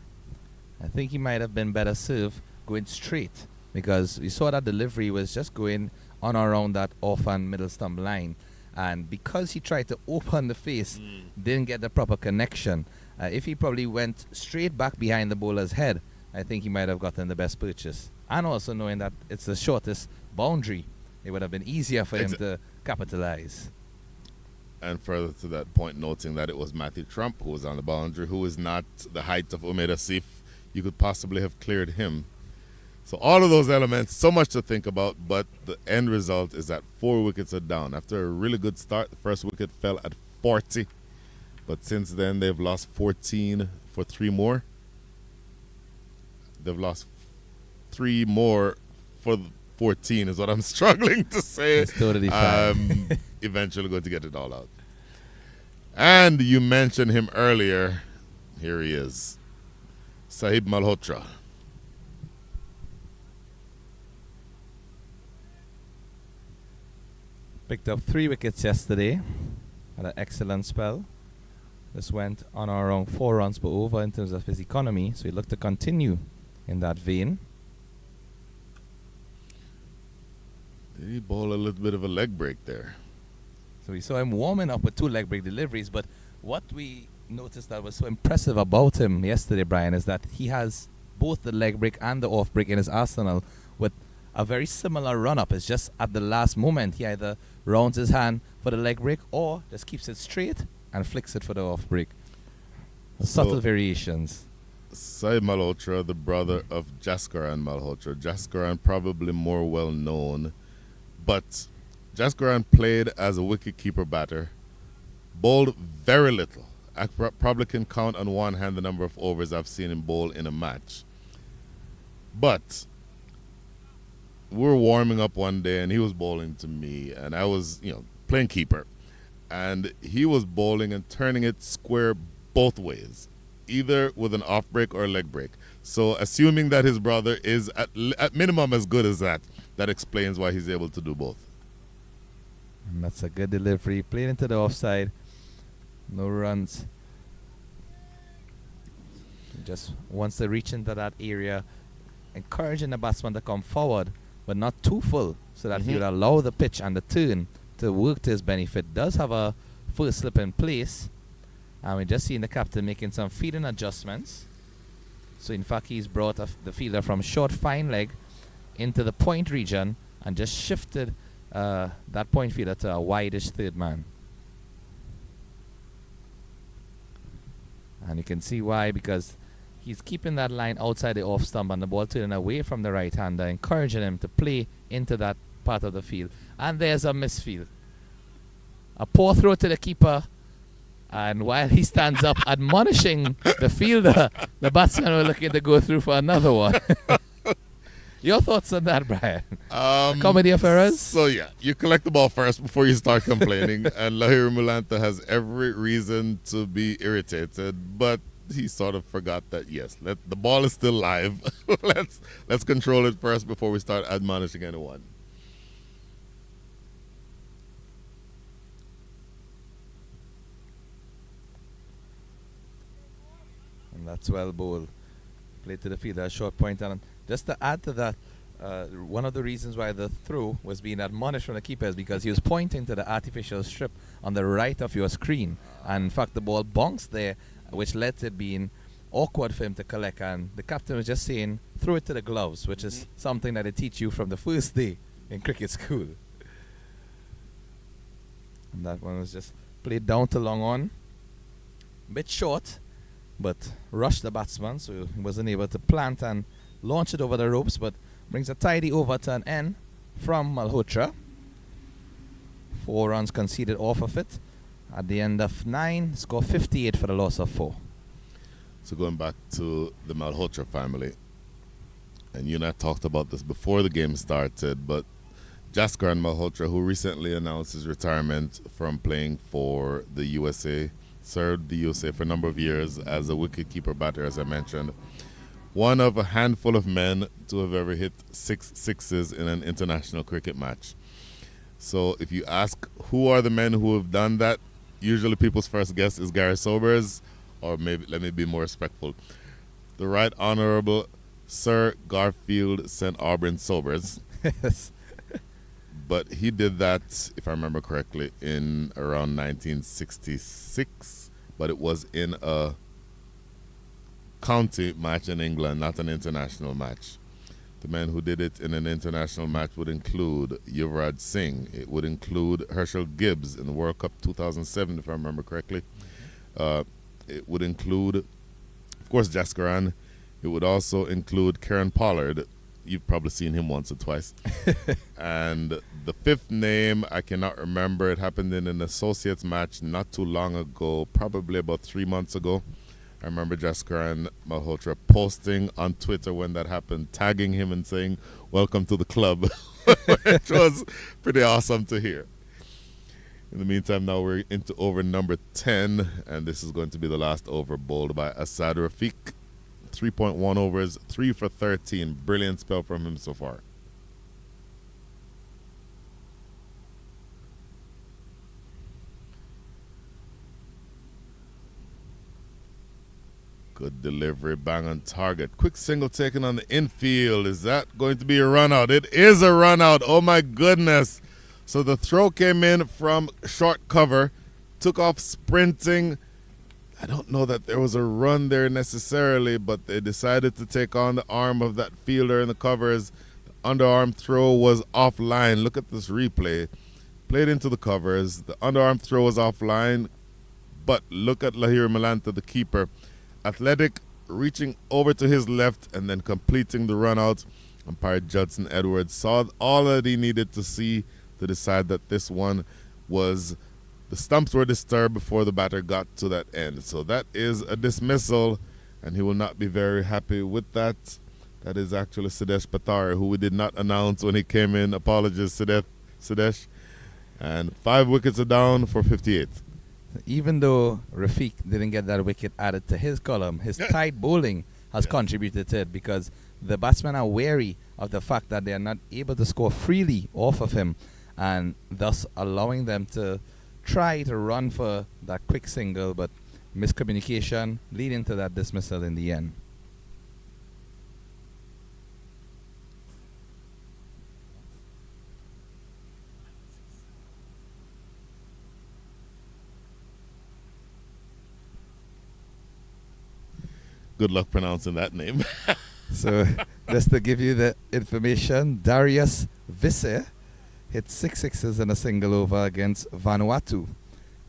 I think he might have been better served going straight, because we saw that delivery was just going on around that off and middle stump line. And because he tried to open the face, didn't get the proper connection. If he probably went straight back behind the bowler's head, I think he might have gotten the best purchase. And also knowing that it's the shortest boundary, it would have been easier for him to capitalize.
And further to that point, noting that it was Matthew Trump who was on the boundary, who is not the height of 𝗿𝗏𝗄𝐶. You could possibly have cleared him. So all of those elements, so much to think about, but the end result is that 4 wickets are down. After a really good start, the first wicket fell at 40. But since then, they've lost 14 for 3 more. They've lost 3 more for 14 is what I'm struggling to say.
It's totally fine.
Eventually going to get it all out. And you mentioned him earlier. Here he is. Sahib Malhotra.
Picked up 3 wickets yesterday. Had an excellent spell. This went on around 4 runs per over in terms of his economy. So he looked to continue in that vein.
Did he bowl a little bit of a leg break there?
So we saw him warming up with 2 leg break deliveries. But what we noticed that was so impressive about him yesterday, Brian, is that he has both the leg break and the off break in his arsenal with a very similar run-up. It's just at the last moment he either rounds his hand for the leg break or just keeps it straight and flicks it for the off break. Subtle variations.
𝗬𝗪 𝗦𝗽𝗪, the brother of 𝗧 𝗦𝗪𝗪. 𝗧 probably more well known, but 𝗧 played as a wicket-keeper batter, bowled very little. I probably can count on one hand the number of overs I've seen him bowl in a match. But we were warming up one day and he was bowling to me, and I was, playing keeper. And he was bowling and turning it square both ways, either with an off break or a leg break. So assuming that his brother is at minimum as good as that, that explains why he's able to do both.
And that's a good delivery. Played into the offside. No runs. Just once they reach into that area, encouraging the batsman to come forward, but not too full, so that he would allow the pitch and the turn to work to his benefit. Does have a first slip in place. And we're just seeing the captain making some feeding adjustments. So in fact, he's brought the fielder from short fine leg into the point region and just shifted that point fielder to a wide-ish third man. And you can see why, because he's keeping that line outside the off stump and the ball turning away from the right-hander, encouraging him to play into that part of the field. And there's a misfield. A poor throw to the keeper. And while he stands up admonishing the fielder, the batsman will looking to go through for another one. Your thoughts on that, Brian? Comedy of errors?
So yeah, you collect the ball first before you start complaining. And Lahiri Mulanta has every reason to be irritated, but he sort of forgot that, yes, the ball is still live. let's control it first before we start admonishing anyone.
And that's well bowled. Played to the fielder, a short point. And just to add to that, one of the reasons why the throw was being admonished from the keeper is because he was pointing to the artificial strip on the right of your screen. And in fact, the ball bounced there, which led to it being awkward for him to collect. And the captain was just saying, throw it to the gloves, which is something that they teach you from the first day in cricket school. And that one was just played down to long on. A bit short, but rushed the batsman, so he wasn't able to plant and launch it over the ropes, but brings a tidy over to an end from Malhotra. 4 runs conceded off of it. At the end of 9, score 58 for the loss of 4.
So going back to the Malhotra family, and you and I talked about this before the game started, but 𝗧 Malhotra, who recently announced his retirement from playing for the USA, served the USA for a number of years as a wicket-keeper batter, as I mentioned. One of a handful of men to have ever hit 6 sixes in an international cricket match. So if you ask who are the men who have done that, usually people's first guess is Gareth Sobers, or maybe, let me be more respectful, the Right Honourable Sir Garfield St. Aubryn Sobers.
Yes.
But he did that, if I remember correctly, in around 1966, but it was in a county match in England, not an international match. The men who did it in an international match would include Yuvraj Singh. It would include Herschel Gibbs in the World Cup 2007, if I remember correctly. It would include, of course, 𝗧. It would also include Kieran Pollard. You've probably seen him once or twice. And the 5th name, I cannot remember. It happened in an associates match not too long ago, probably about 3 months ago. I remember 𝗧 Malhotra posting on Twitter when that happened, tagging him and saying, "Welcome to the club," which was pretty awesome to hear. In the meantime, now we're into over number 10, and this is going to be the last over bowled by Asad Rafiq. 3.1 overs, 3 for 13. Brilliant spell from him so far. Good delivery, bang on target. Quick single taken on the infield. Is that going to be a run out? It is a run out. Oh my goodness. So the throw came in from short cover, took off sprinting. I don't know that there was a run there necessarily, but they decided to take on the arm of that fielder in the covers. The underarm throw was offline. Look at this replay. Played into the covers. The underarm throw was offline. But look at 𝗬𝗪𝗓𝗪, the keeper. Athletic, reaching over to his left and then completing the run out. Umpire Judson Edwards saw all that he needed to see to decide that this one was, the stumps were disturbed before the batter got to that end. So that is a dismissal, and he will not be very happy with that. That is actually Sidesh Pathare, who we did not announce when he came in. Apologies, Sidesh. And 5 wickets are down for 58.
Even though Rafiq didn't get that wicket added to his column, his tight bowling has contributed to it, because the batsmen are wary of the fact that they are not able to score freely off of him, and thus allowing them to try to run for that quick single, but miscommunication leading to that dismissal in the end.
Good luck pronouncing that name.
So, just to give you the information, Darius Visse hit 6 sixes in a single over against Vanuatu.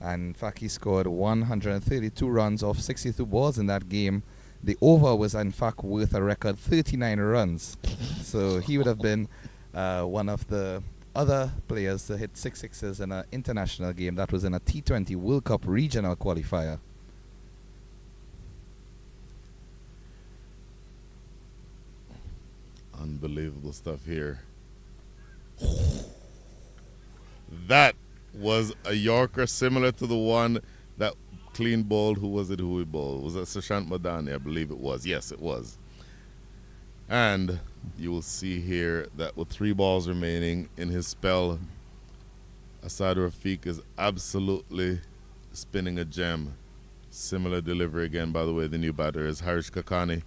And in fact, he scored 132 runs off 62 balls in that game. The over was in fact worth a record 39 runs. So he would have been one of the other players to hit 6 sixes in an international game. That was in a T20 World Cup regional qualifier.
Unbelievable stuff here. That was a Yorker similar to the one that clean bowled. Who was it who we bowled? Was that Sushant Madani? I believe it was. Yes, it was. And you will see here that with 3 balls remaining in his spell, Asad Rafiq is absolutely spinning a gem. Similar delivery again, by the way. The new batter is Harish Kakani.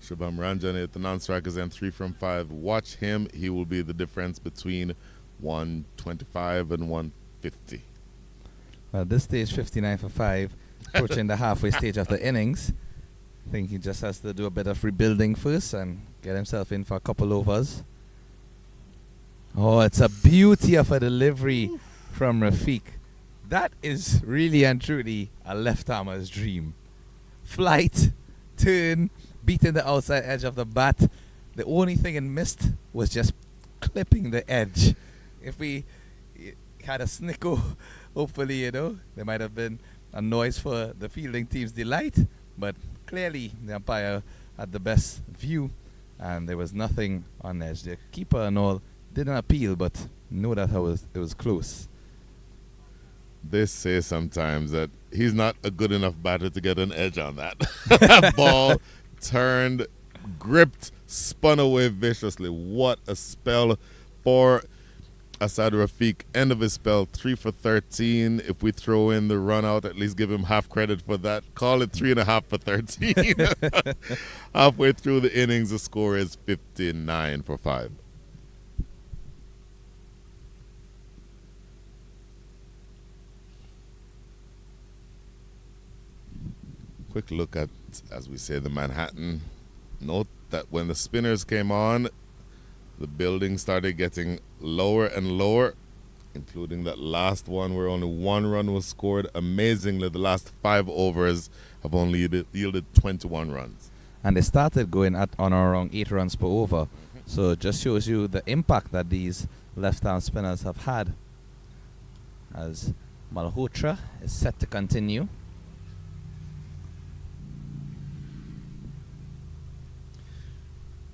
Shubham Ranjane at the non-strikers end 3 from 5. Watch him. He will be the difference between 125 and 150.
Well, this stage 59 for 5, approaching the halfway stage of the innings. I think he just has to do a bit of rebuilding first and get himself in for a couple overs. Oh, it's a beauty of a delivery from Rafiq. That is really and truly a left-armer's dream. Flight, turn, beating the outside edge of the bat. The only thing it missed was just clipping the edge. If we had a snicko, hopefully, there might have been a noise for the fielding team's delight. But clearly, the umpire had the best view, and there was nothing on edge. The keeper and all didn't appeal, but know that it was close.
They say sometimes that he's not a good enough batter to get an edge on that. That ball turned, gripped, spun away viciously. What a spell for Asad Rafiq. End of his spell, 3 for 13. If we throw in the run out, at least give him half credit for that. Call it 3.5 for 13. Halfway through the innings, the score is 59 for 5. Quick look at, as we say, the Manhattan. Note that when the spinners came on, the building started getting lower and lower, including that last one where only 1 run was scored. Amazingly, the last 5 overs have only yielded 21 runs.
And they started going on around 8 runs per over. So it just shows you the impact that these left-arm spinners have had. As Malhotra is set to continue.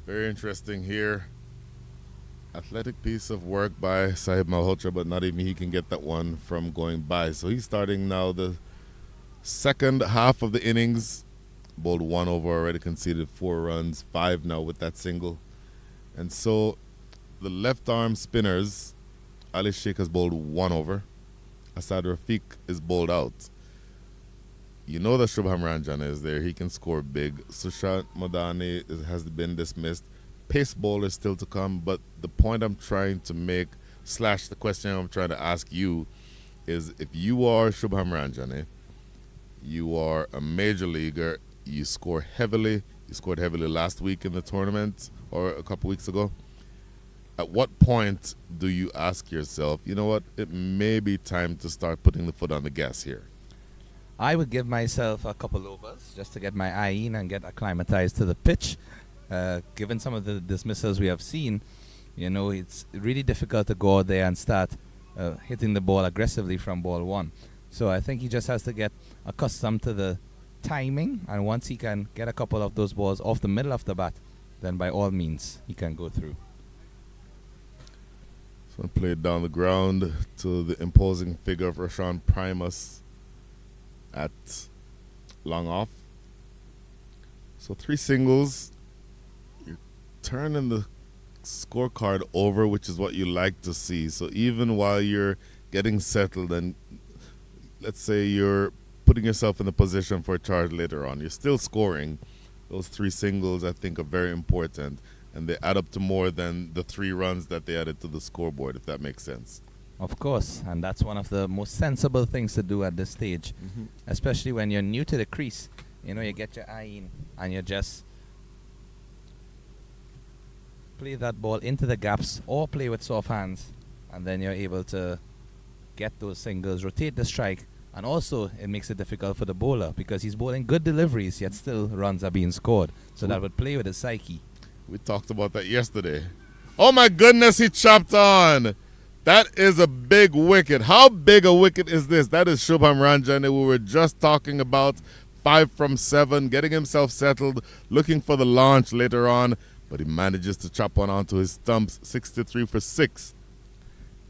Very interesting here. Athletic piece of work by Sahib Malhotra, but not even he can get that one from going by. So he's starting now the second half of the innings. Bowled 1 over, already conceded 4 runs, 5 now with that single. And so the left arm spinners, Ali Sheikh has bowled 1 over. Asad Rafiq is bowled out. You know that Shubham Ranjane is there. He can score big. Sushant Madani has been dismissed. Pace bowler is still to come. But the point I'm trying to make, / the question I'm trying to ask you, is if you are Shubham Ranjane, you are a major leaguer, you score heavily. You scored heavily last week in the tournament or a couple weeks ago. At what point do you ask yourself, you know what, it may be time to start putting the foot on the gas here?
I would give myself a couple overs just to get my eye in and get acclimatized to the pitch. Given some of the dismissals we have seen, it's really difficult to go out there and start hitting the ball aggressively from ball one. So I think he just has to get accustomed to the timing, and once he can get a couple of those balls off the middle of the bat, then by all means he can go through.
So played down the ground to the imposing figure of 𝗂𝗏𝗏 at long off. So 3 singles. You're turning the scorecard over, which is what you like to see. So even while you're getting settled and let's say you're putting yourself in the position for a charge later on, you're still scoring. Those 3 singles, I think, are very important, and they add up to more than the 3 runs that they added to the scoreboard, if that makes sense.
Of course, and that's one of the most sensible things to do at this stage, especially when you're new to the crease. You get your eye in and you just play that ball into the gaps or play with soft hands, and then you're able to get those singles, rotate the strike, and also it makes it difficult for the bowler because he's bowling good deliveries, yet still runs are being scored. So that would play with his psyche.
We talked about that yesterday. Oh my goodness, he chopped on. That is a big wicket. How big a wicket is this? That is Shubham Ranjan that we were just talking about. 5 from 7, getting himself settled, looking for the launch later on, but he manages to chop one onto his stumps. 63 for 6.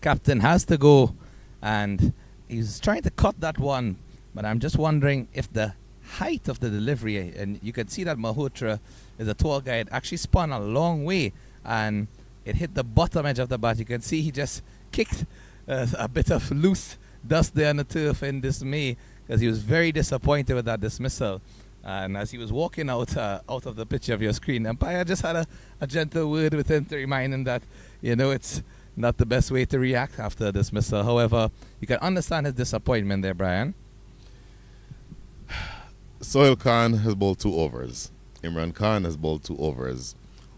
Captain has to go, and he's trying to cut that one, but I'm just wondering if the height of the delivery, and you can see that Malhotra is a tall guy, it actually spun a long way, and it hit the bottom edge of the bat. You can see he just kicked a bit of loose dust there on the turf in dismay, because he was very disappointed with that dismissal. And as he was walking out of the picture of your screen, Umpire just had a gentle word with him to remind him that, it's not the best way to react after a dismissal. However, you can understand his disappointment there, Brian.
Sohail Khan has bowled 2 overs. Imran Khan has bowled 2 overs.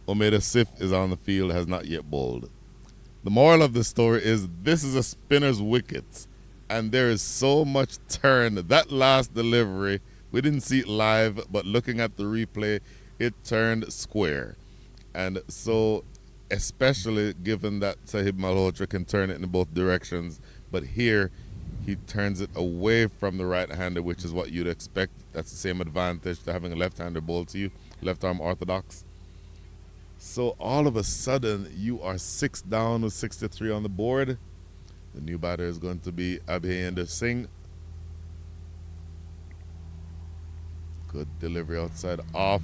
𝗿𝗏𝗡 is on the field, has not yet bowled. The moral of the story is this is a spinner's wicket, and there is so much turn. That last delivery, we didn't see it live, but looking at the replay, it turned square. And so, especially given that Sahib Malhotra can turn it in both directions, but here he turns it away from the right-hander, which is what you'd expect. That's the same advantage to having a left-hander bowl to you, left-arm orthodox. So all of a sudden, you are 6 down with 63 on the board. The new batter is going to be ehimZ Singh. Good delivery outside off.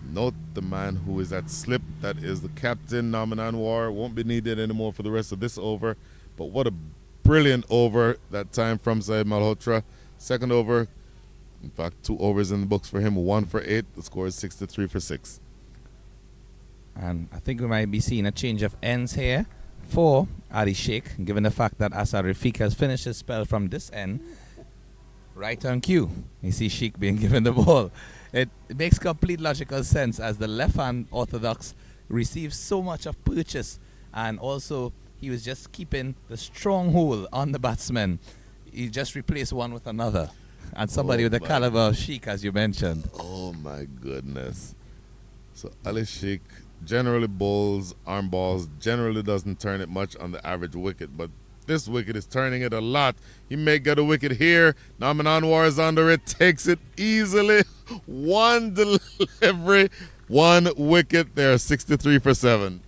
Note the man who is at slip. That is the captain, Naman Anwar. Won't be needed anymore for the rest of this over. But what a brilliant over that time from Sahib Malhotra. Second over, in fact, 2 overs in the books for him. 1 for 8. The score is 63 for 6.
And I think we might be seeing a change of ends here for 𝗬𝗏𝗍𝒃, given the fact that 𝗧 𝗦𝗍𝒃 has finished his spell from this end. Right on cue, you see Sheikh being given the ball. It makes complete logical sense as the left-hand orthodox receives so much of purchase, and also he was just keeping the stronghold on the batsman. He just replaced one with another, and somebody with the caliber of Sheikh, as you mentioned.
Oh my goodness. So 𝗬𝗏𝗍𝒃 generally bowls arm balls, generally doesn't turn it much on the average wicket, but this wicket is turning it a lot. He may get a wicket here. Naman Anwar is under it, takes it easily. 1 delivery, 1 wicket there, 63 for 7.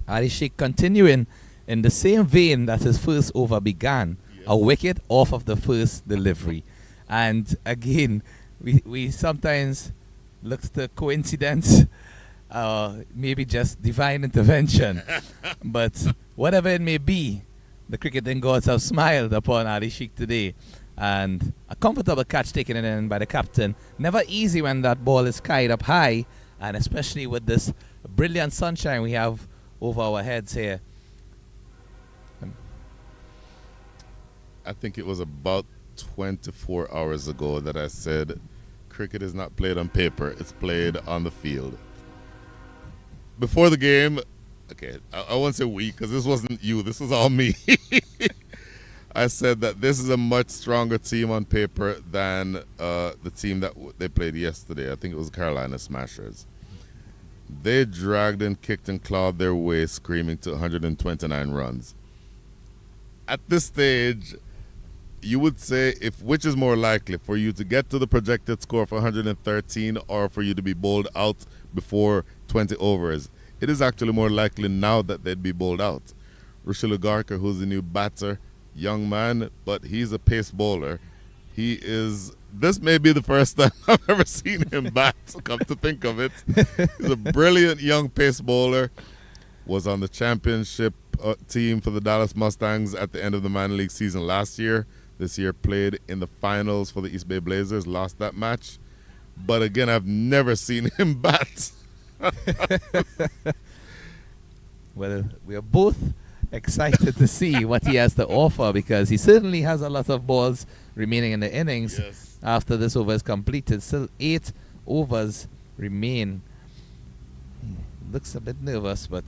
𝗬𝗏𝗍𝒃 continuing in the same vein that his first over began. Yes. A wicket off of the first delivery. And again, we sometimes look to coincidence, maybe just divine intervention. But whatever it may be, the cricketing gods have smiled upon 𝗬𝗏𝗍𝒃 today. And a comfortable catch taken in by the captain. Never easy when that ball is kited up high, and especially with this brilliant sunshine we have over our heads here.
I think it was about 24 hours ago that I said cricket is not played on paper, it's played on the field. Before the game, okay, I won't say we, because this wasn't you, this was all me. I said that this is a much stronger team on paper than the team that they played yesterday. I think it was Carolina Smashers. They dragged and kicked and clawed their way, screaming to 129 runs. At this stage, you would say which is more likely, for you to get to the projected score of 113 or for you to be bowled out before 20 overs. It is actually more likely now that they'd be bowled out. 𝗚𝗚 𝗚𝗧𝗏, who's the new batter, young man, but he's a pace bowler. This may be the first time I've ever seen him bat, come to think of it. He's a brilliant young pace bowler. Was on the championship team for the Dallas Mustangs at the end of the minor league season last year. This year played in the finals for the East Bay Blazers, lost that match. But again, I've never seen him bat.
Well, we are both excited to see what he has to offer, because he certainly has a lot of balls remaining in the innings.
Yes.
After this over is completed. Still 8 overs remain. Looks a bit nervous, but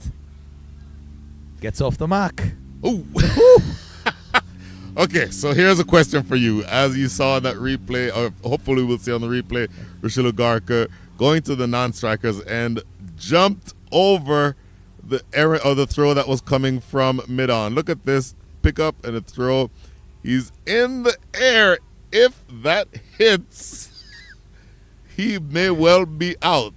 gets off the mark.
Ooh. Okay, so here's a question for you. As you saw that replay, or hopefully we'll see on the replay, 𝗚𝗚 𝗚𝗏𝗧𝗏 going to the non-strikers and jumped over the error or the throw that was coming from mid-on. Look at this pick up and a throw. He's in the air. If that hits, he may well be out.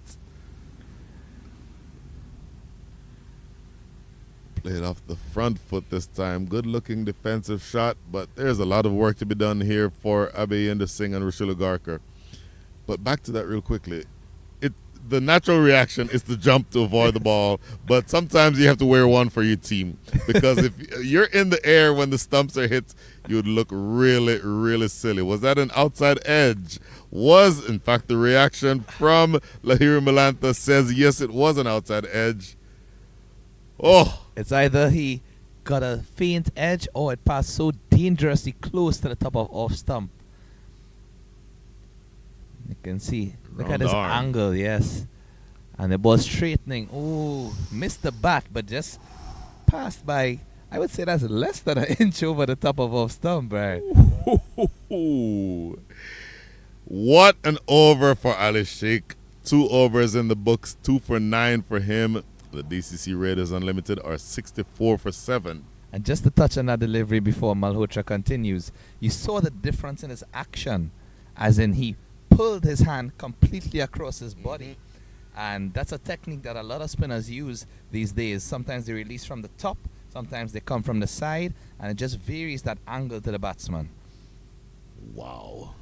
Played off the front foot this time. Good looking defensive shot, but there's a lot of work to be done here for 𝗵𝗺 Singh and 𝗚𝗚 𝗚𝗏𝗧𝗏. But back to that real quickly. The natural reaction is to jump to avoid the ball, but sometimes you have to wear one for your team, because if you're in the air when the stumps are hit, you would look really, really silly. Was that an outside edge? Was, in fact, the reaction from Lahiri Malantha says, yes, it was an outside edge. Oh.
It's either he got a faint edge or it passed so dangerously close to the top of off stump. You can see. Look at this angle, yes. And the ball straightening. Oh, missed the bat, but just passed by. I would say that's less than an inch over the top of off stump, right?
What an over for Ali Sheikh. 2 overs in the books, 2 for 9 for him. The DCC Raiders Unlimited are 64 for 7.
And just to touch on that delivery before Malhotra continues, you saw the difference in his action, as in he pulled his hand completely across his body. And that's a technique that a lot of spinners use these days. Sometimes they release from the top, sometimes they come from the side, and it just varies that angle to the batsman.
Wow.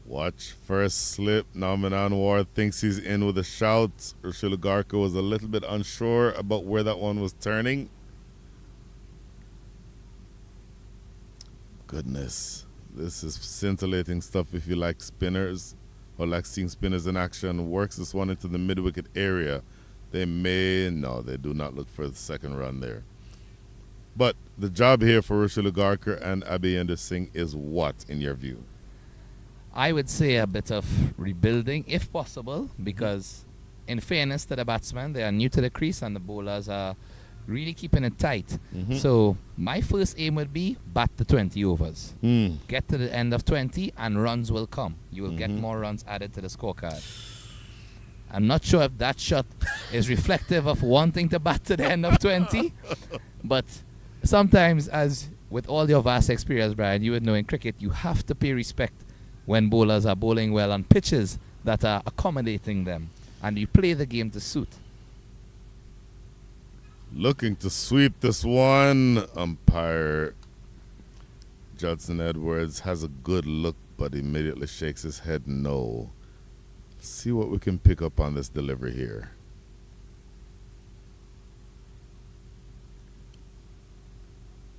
Watch first slip. Nauman Anwar thinks he's in with a shout. 𝗚𝗚 𝗚𝗏𝗧𝗏 was a little bit unsure about where that one was turning. Goodness. This is scintillating stuff if you like spinners or like seeing spinners in action. Works this one into the mid-wicket area. They do not look for the second run there. But the job here for 𝗚𝗚 𝗚𝗏𝗏𝗏 and 𝗵𝗺 Singh is what, in your view?
I would say a bit of rebuilding, if possible, because in fairness to the batsmen, they are new to the crease and the bowlers are really keeping it tight. So my first aim would be bat the 20 overs. Get to the end of 20 and runs will come. You will get more runs added to the scorecard. I'm not sure if that shot is reflective of wanting to bat to the end of 20, but sometimes, as with all your vast experience, Brian, you would know in cricket, you have to pay respect when bowlers are bowling well on pitches that are accommodating them, and you play the game to suit.
Looking to sweep this one. Umpire Judson Edwards has a good look, but immediately shakes his head no. Let's see what we can pick up on this delivery here.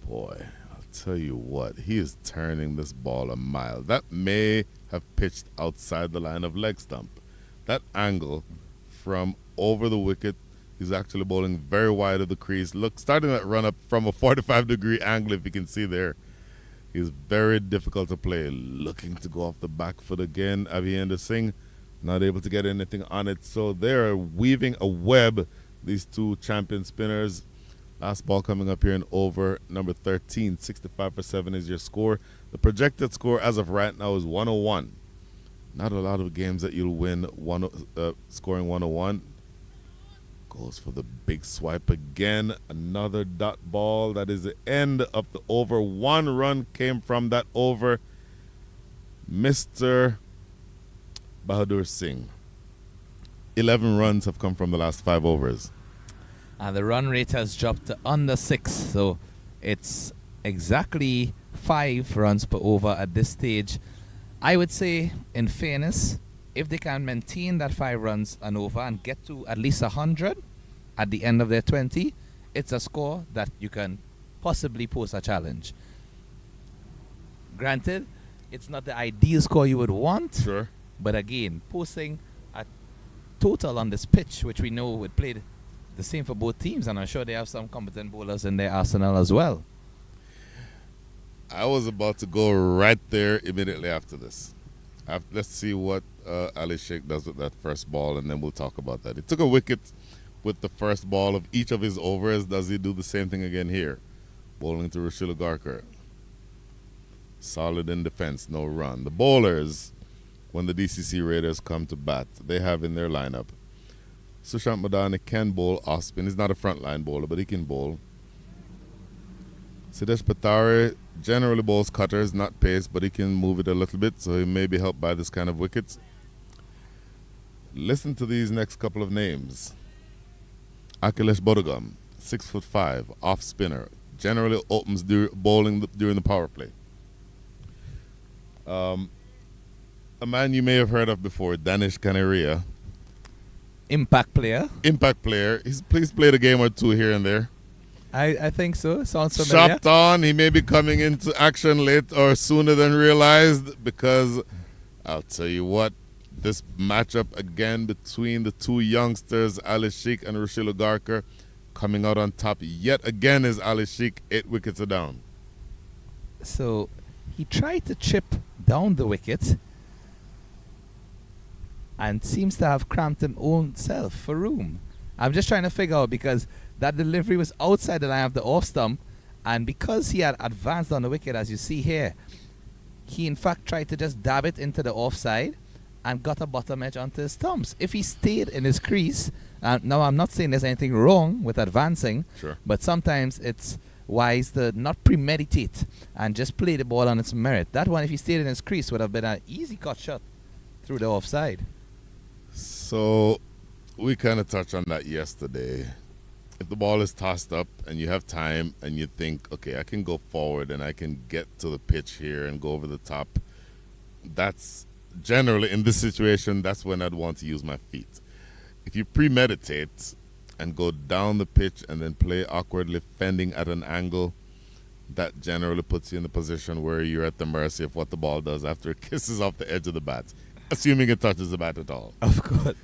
Boy, I'll tell you what, he is turning this ball a mile. That may have pitched outside the line of leg stump. That angle from over the wicket, he's actually bowling very wide of the crease. Look, starting that run up from a 45-degree angle, if you can see there. He's very difficult to play. Looking to go off the back foot again. 𝗵𝗺 Singh not able to get anything on it. So they're weaving a web, these two champion spinners. Last ball coming up here in over number 13. 65 for 7 is your score. The projected score as of right now is 101. Not a lot of games that you'll win scoring 101. Goes for the big swipe again. Another dot ball. That is the end of the over. 1 run came from that over. Mr. Bahadur Singh. 11 runs have come from the last 5 overs.
And the run rate has dropped to under 6. So it's exactly 5 runs per over at this stage. I would say, in fairness, if they can maintain that 5 runs and over and get to at least 100 at the end of their 20, it's a score that you can possibly pose a challenge. Granted, it's not the ideal score you would want.
Sure.
But again, posting a total on this pitch, which we know would play the same for both teams, and I'm sure they have some competent bowlers in their arsenal as well.
I was about to go right there immediately after this. Let's see what Ali Sheikh does with that first ball, and then we'll talk about that. He took a wicket with the first ball of each of his overs. Does he do the same thing again here? Bowling to 𝗏𝗏 𝗂𝗃. Solid in defense, no run. The bowlers, when the DCC Raiders come to bat, they have in their lineup Sushant Madani can bowl off spin. He's not a frontline bowler, but he can bowl. Siddhesh Patari generally bowls cutters, not pace, but he can move it a little bit, so he may be helped by this kind of wickets. Listen to these next couple of names. Akhilesh Bodhagam, 6'5", off spinner, generally opens bowling during the power play. A man you may have heard of before, Danish Kaneria.
Impact player.
Impact player. He's played a game or two here and there.
I think so. Sounds familiar.
Shopped on. He may be coming into action late or sooner than realized, because I'll tell you what, this matchup again between the two youngsters, Ali Sheikh and 𝗏𝗏 𝗂𝗃, coming out on top yet again is Ali Sheikh. 8 wickets are down.
So he tried to chip down the wicket and seems to have cramped his own self for room. I'm just trying to figure out, because that delivery was outside the line of the off stump, and because he had advanced on the wicket, as you see here, he in fact tried to just dab it into the offside and got a bottom edge onto his stumps. If he stayed in his crease, now I'm not saying there's anything wrong with advancing,
sure,
but sometimes it's wise to not premeditate and just play the ball on its merit. That one, if he stayed in his crease, would have been an easy cut shot through the offside.
So we kind of touched on that yesterday. If the ball is tossed up and you have time and you think, okay, I can go forward and I can get to the pitch here and go over the top, that's generally, in this situation, that's when I'd want to use my feet. If you premeditate and go down the pitch and then play awkwardly, fending at an angle, that generally puts you in the position where you're at the mercy of what the ball does after it kisses off the edge of the bat, assuming it touches the bat at all.
Of course.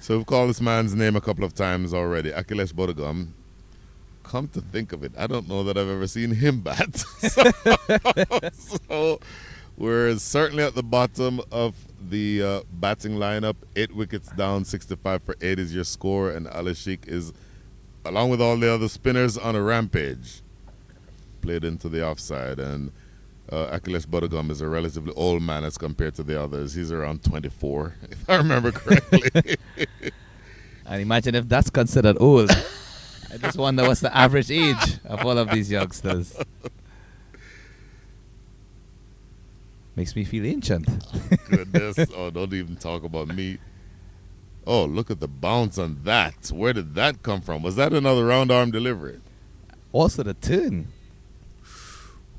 So we've called this man's name a couple of times already, Akhilesh Bodhagam. Come to think of it, I don't know that I've ever seen him bat. So we're certainly at the bottom of the batting lineup. 8 wickets down, 65 for 8 is your score, and Ali Sheikh is, along with all the other spinners, on a rampage. Played into the offside, and Akhilesh Bodhagam is a relatively old man as compared to the others. He's around 24, if I remember correctly.
And imagine if that's considered old. I just wonder what's the average age of all of these youngsters. Makes me feel ancient.
Oh, goodness. Oh, don't even talk about me. Oh, look at the bounce on that. Where did that come from? Was that another round arm delivery?
Also the turn.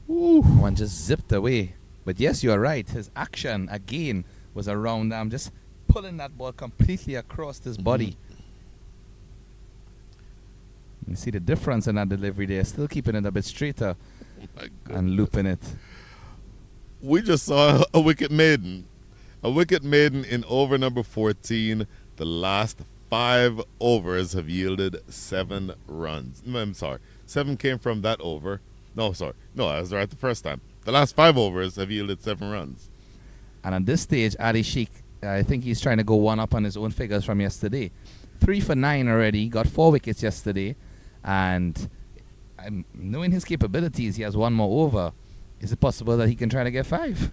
Ooh.
One just zipped away. But yes, you are right. His action, again, was a round arm, just pulling that ball completely across his body. You see the difference in that delivery there. Still keeping it a bit straighter and looping it.
We just saw a wicket maiden. A wicket maiden in over number 14. The last 5 overs have yielded 7 runs. No, I'm sorry. 7 came from that over. No, sorry. No, I was right the first time. The last 5 overs have yielded 7 runs.
And on this stage, Ali Sheikh, I think he's trying to go one up on his own figures from yesterday. 3 for 9 already. Got 4 wickets yesterday. And knowing his capabilities, he has one more over. Is it possible that he can try to get 5?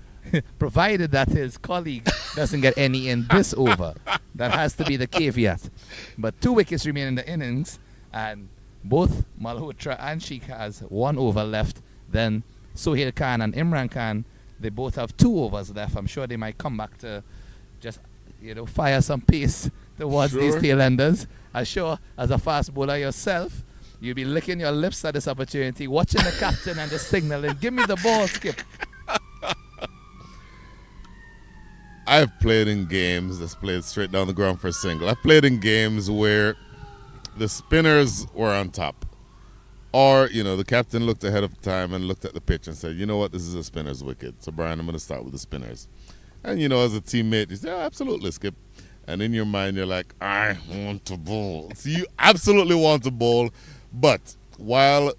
Provided that his colleague doesn't get any in this over. That has to be the caveat. But 2 wickets remain in the innings, and both Malhotra and Sheikh has 1 over left. Then Sohail Khan and Imran Khan, they both have 2 overs left. I'm sure they might come back to just, fire some pace towards these tail-enders. I'm sure as a fast bowler yourself, you'll be licking your lips at this opportunity, watching the captain and just signaling, give me the ball, Skip.
I've played in games that's played straight down the ground for a single. I've played in games where the spinners were on top. Or, the captain looked ahead of time and looked at the pitch and said, you know what, this is a spinner's wicket. So, Brian, I'm going to start with the spinners. And, as a teammate, you say, oh, absolutely, Skip. And in your mind, you're like, I want to bowl. So you absolutely want to bowl. But while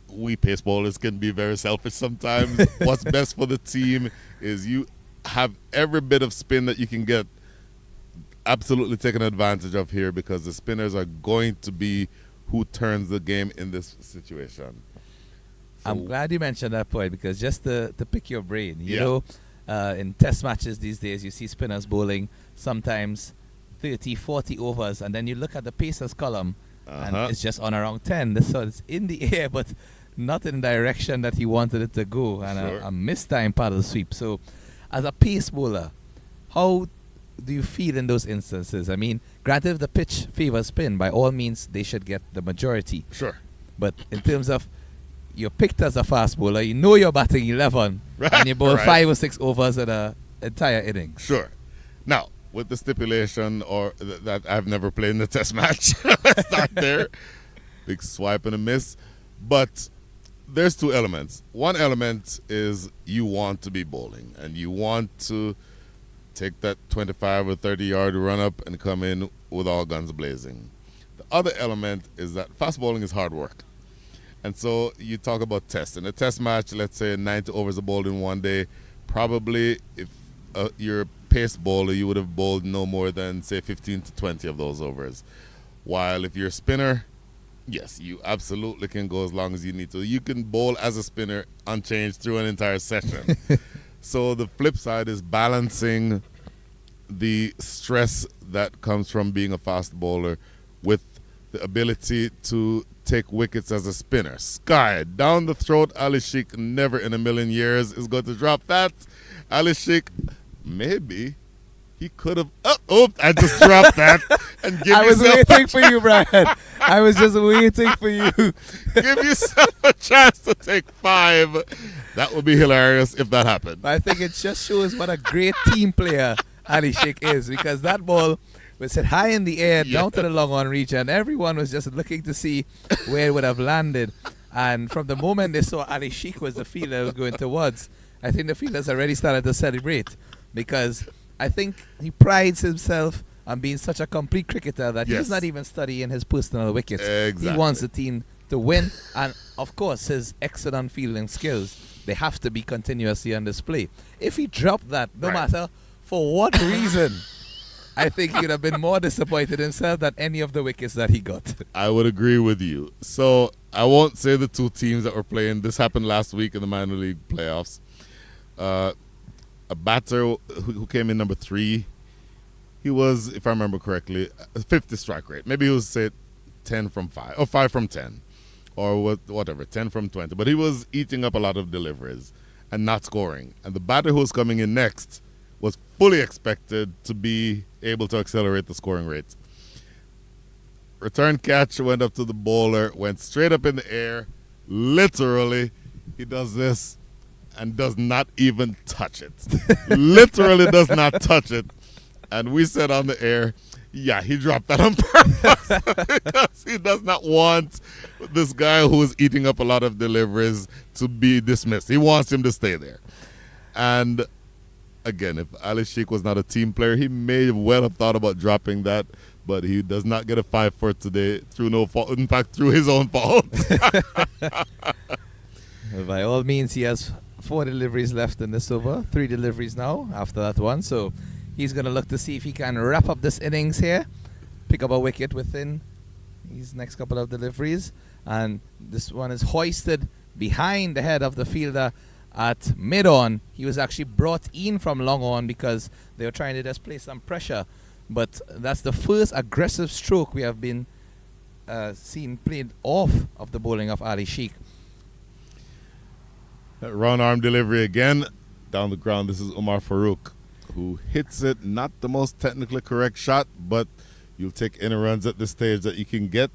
we pace bowlers can be very selfish sometimes, what's best for the team is you have every bit of spin that you can get absolutely taken advantage of here, because the spinners are going to be who turns the game in this situation. So
I'm glad you mentioned that point, because just to pick your brain, in test matches these days, you see spinners bowling sometimes 30, 40 overs, and then you look at the pacers column, and it's just on around 10. So it's in the air, but not in the direction that he wanted it to go, and a mistimed paddle sweep. So as a pace bowler, how do you feel in those instances? I mean, granted, if the pitch favors spin, by all means, they should get the majority.
Sure.
But in terms of you're picked as a fast bowler, you're batting 11, and you bowl 5 or 6 overs in an entire inning.
Sure. Now, with the stipulation that I've never played in the test match, let's start there. Big swipe and a miss. But there's 2 elements. One element is you want to be bowling, and you want to take that 25 or 30-yard run up and come in with all guns blazing. The other element is that fast bowling is hard work. And so you talk about tests. In a test match, let's say 90 overs are bowled in one day. Probably if you're a pace bowler, you would have bowled no more than, say, 15 to 20 of those overs. While if you're a spinner, yes, you absolutely can go as long as you need to. You can bowl as a spinner unchanged through an entire session. So the flip side is balancing the stress that comes from being a fast bowler with the ability to take wickets as a spinner. Sky, down the throat, 𝗬𝗟̈ never in a million years is going to drop that. 𝗬𝗟̈, maybe he could have. I just dropped that. And give
I was waiting for you, Brian. I was just waiting for you.
Give yourself a chance to take 5. That would be hilarious if that happened.
I think it just shows what a great team player 𝗬𝗟̈ is, because that ball was hit high in the air, down to the long on reach, and everyone was just looking to see where it would have landed. And from the moment they saw 𝗬𝗟̈ was the fielder was going towards, I think the fielders already started to celebrate, because I think he prides himself on being such a complete cricketer that he's not even studying his personal wickets.
Exactly.
He wants the team to win, and of course his excellent fielding skills, they have to be continuously on display. If he dropped that, no matter for what reason, I think he would have been more disappointed himself than any of the wickets that he got.
I would agree with you. So I won't say the 2 teams that were playing. This happened last week in the minor league playoffs. A batter who came in number 3, he was, if I remember correctly, 50 strike rate. Maybe he was, say, 10 from 5, or 5 from 10, or whatever, 10 from 20. But he was eating up a lot of deliveries and not scoring. And the batter who was coming in next was fully expected to be able to accelerate the scoring rate. Return catch went up to the bowler, went straight up in the air. Literally, he does this and does not even touch it. Literally does not touch it. And we said on the air, yeah, he dropped that on purpose because he does not want this guy who is eating up a lot of deliveries to be dismissed. He wants him to stay there. And again, if 𝗬𝗟̈ was not a team player, he may well have thought about dropping that, but he does not get a 5 for it today through no fault. In fact, through his own fault.
By all means, he has 4 deliveries left in this over. 3 deliveries now after that one. So he's going to look to see if he can wrap up this innings here, pick up a wicket within these next couple of deliveries. And this one is hoisted behind the head of the fielder at mid-on. He was actually brought in from long on because they were trying to just play some pressure. But that's the first aggressive stroke we have been seen played off of the bowling of 𝗬𝗚𝗍𝒅.
That round arm delivery again down the ground. This is Umar Farouk, who hits it. Not the most technically correct shot, but you'll take any runs at this stage that you can get.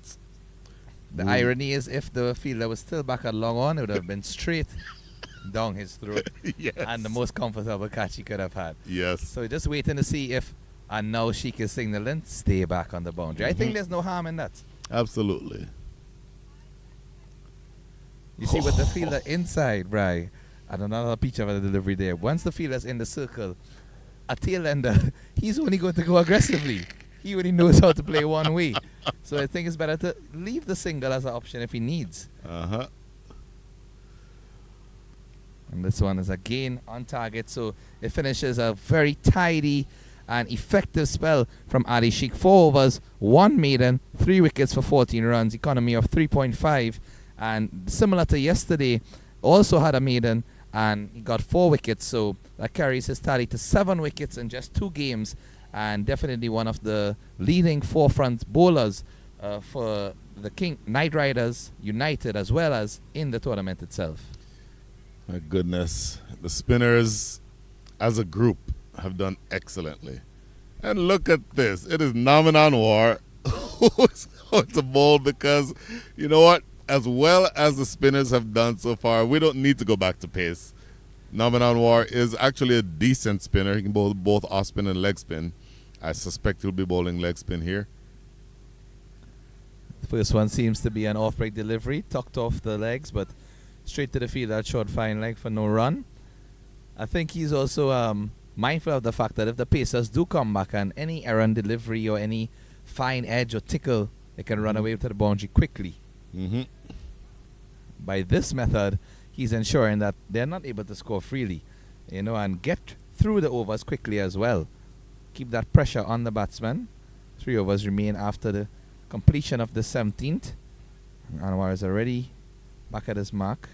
The irony is, if the fielder was still back at long on, it would have been straight down his throat.
Yes.
And the most comfortable catch he could have had.
Yes.
So just waiting to see if, and now Sheikh is signaling, stay back on the boundary. I think there's no harm in that.
Absolutely.
You see, with the fielder inside, Bri, and another picture of the delivery there. Once the fielder's in the circle, a tail ender, he's only going to go aggressively. He only knows how to play one way. So I think it's better to leave the single as an option if he needs.
Uh-huh.
And this one is again on target. So it finishes a very tidy and effective spell from 𝗬𝗍𝗍𝗂. 4 overs, 1 maiden, 3 wickets for 14 runs, economy of 3.5. And similar to yesterday, also had a maiden and he got 4 wickets. So that carries his tally to 7 wickets in just 2 games. And definitely one of the leading forefront bowlers for the Knight Riders United, as well as in the tournament itself.
My goodness. The spinners as a group have done excellently. And look at this. It is Nomian Anwar who's going to bowl, because you know what? As well as the spinners have done so far, we don't need to go back to pace. Nomian Anwar is actually a decent spinner. He can bowl both off spin and leg spin. I suspect he'll be bowling leg spin here.
The first one seems to be an off-break delivery, tucked off the legs, but straight to the field at short fine leg for no run. I think he's also mindful of the fact that if the pacers do come back and any errant delivery or any fine edge or tickle, they can run away to the boundary quickly. By this method, he's ensuring that they're not able to score freely, you know, and get through the overs quickly as well. Keep that pressure on the batsman. 3 overs remain after the completion of the 17th. Anwar is already back at his mark.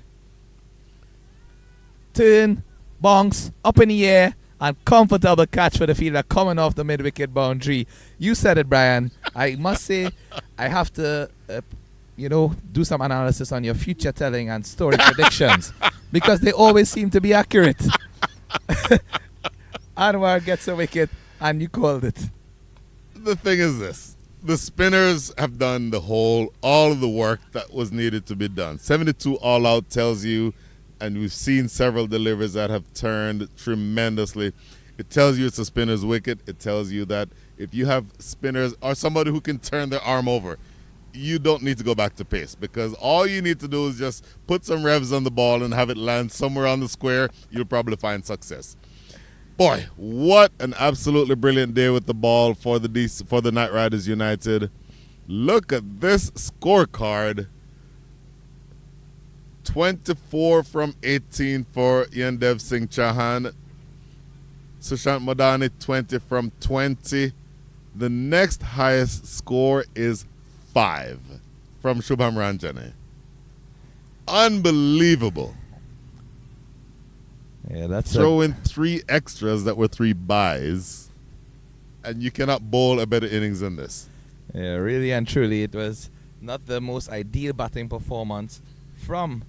Turn, bonks, up in the air, and comfortable catch for the fielder coming off the mid-wicket boundary. You said it, Brian. I must say, I have to, you know, do some analysis on your future telling and story predictions, because they always seem to be accurate. Anwar gets a wicket, and you called it.
The thing is this. The spinners have done all of the work that was needed to be done. 72 all out tells you, and we've seen several deliveries that have turned tremendously. It tells you it's a spinner's wicket. It tells you that if you have spinners or somebody who can turn their arm over, you don't need to go back to pace, because all you need to do is just put some revs on the ball and have it land somewhere on the square. You'll probably find success. Boy, what an absolutely brilliant day with the ball for the Knight Riders United. Look at this scorecard. 24 from 18 for Yandev Singh Chauhan. Sushant Madani 20 from 20. The next highest score is 5 from Shubham Ranjane. Unbelievable.
Yeah, that's
throw in 3 extras that were 3 buys, and you cannot bowl a better innings than this.
Yeah, really and truly, it was not the most ideal batting performance from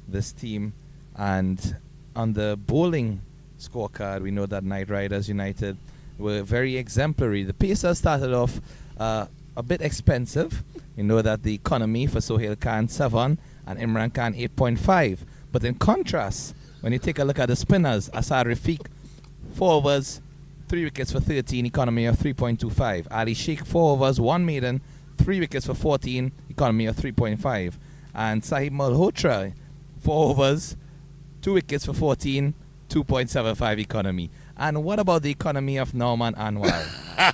this team. And on the bowling scorecard, we know that Knight Riders United were very exemplary. The Pacers started off a bit expensive. You know that the economy for Sohail Khan 7 and Imran Khan 8.5. But in contrast, when you take a look at the spinners, Asad Rafiq, 4 overs, 3 wickets for 13, economy of 3.25. 𝗬𝗍𝗍𝗂, 4 overs, 1 maiden, 3 wickets for 14, economy of 3.5. And Sahib Malhotra, 4 overs, 2 wickets for 14, 2.75 economy. And what about the economy of Nomian Anwar?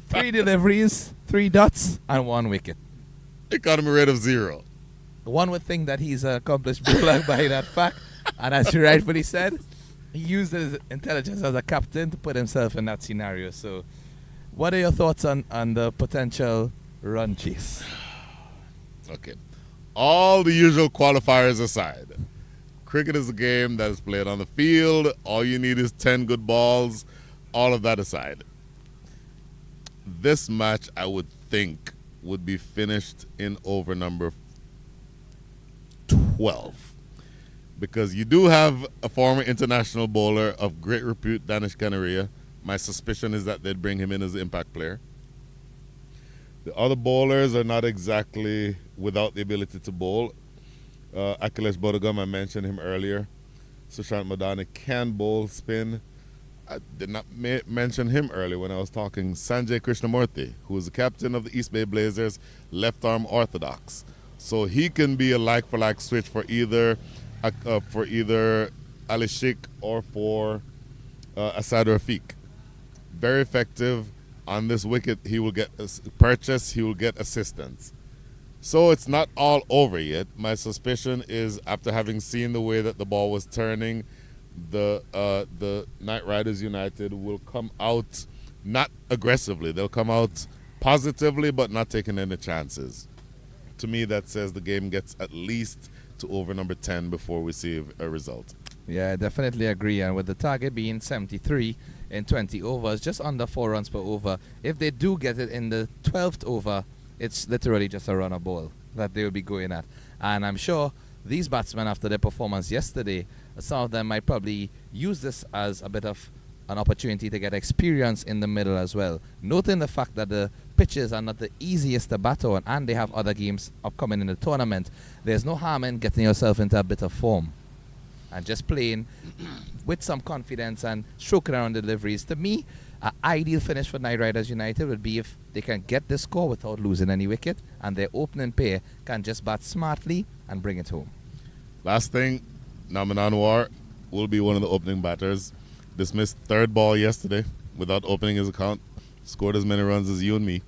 3 deliveries, 3 dots, and 1 wicket.
Economy rate of 0.
One would think that he's an accomplished bowler by that fact. And as you rightfully said, he used his intelligence as a captain to put himself in that scenario. So what are your thoughts on the potential run chase?
Okay. all the usual qualifiers aside, cricket is a game that is played on the field. All you need is 10 good balls. All of that aside, this match, I would think, would be finished in over number 12. Because you do have a former international bowler of great repute, Danish Kaneria. My suspicion is that they'd bring him in as an impact player. The other bowlers are not exactly without the ability to bowl. Akhilesh Bodhagam, I mentioned him earlier. Sushant Madani can bowl spin. I did not mention him earlier when I was talking. Sanjay Krishnamurthy, who is the captain of the East Bay Blazers, left arm orthodox. So he can be a like-for-like switch for either Ali Sheikh or for Asad Rafiq. Very effective. On this wicket, he will get purchase, he will get assistance. So it's not all over yet. My suspicion is, after having seen the way that the ball was turning, the Knight Riders United will come out not aggressively. They'll come out positively, but not taking any chances. To me, that says the game gets at least to over number 10 before we see a result.
Yeah, I definitely agree. And with the target being 73 in 20 overs, just under 4 runs per over, if they do get it in the 12th over, it's literally just a runner ball that they will be going at. And I'm sure these batsmen, after their performance yesterday, some of them might probably use this as a bit of an opportunity to get experience in the middle as well. Noting the fact that the pitches are not the easiest to bat on, and they have other games upcoming in the tournament, there's no harm in getting yourself into a bit of form and just playing with some confidence and stroking around deliveries. To me, an ideal finish for Knight Riders United would be if they can get the score without losing any wicket, and their opening pair can just bat smartly and bring it home.
Last thing, Naman Anwar will be one of the opening batters. Dismissed third ball yesterday without opening his account. Scored as many runs as you and me.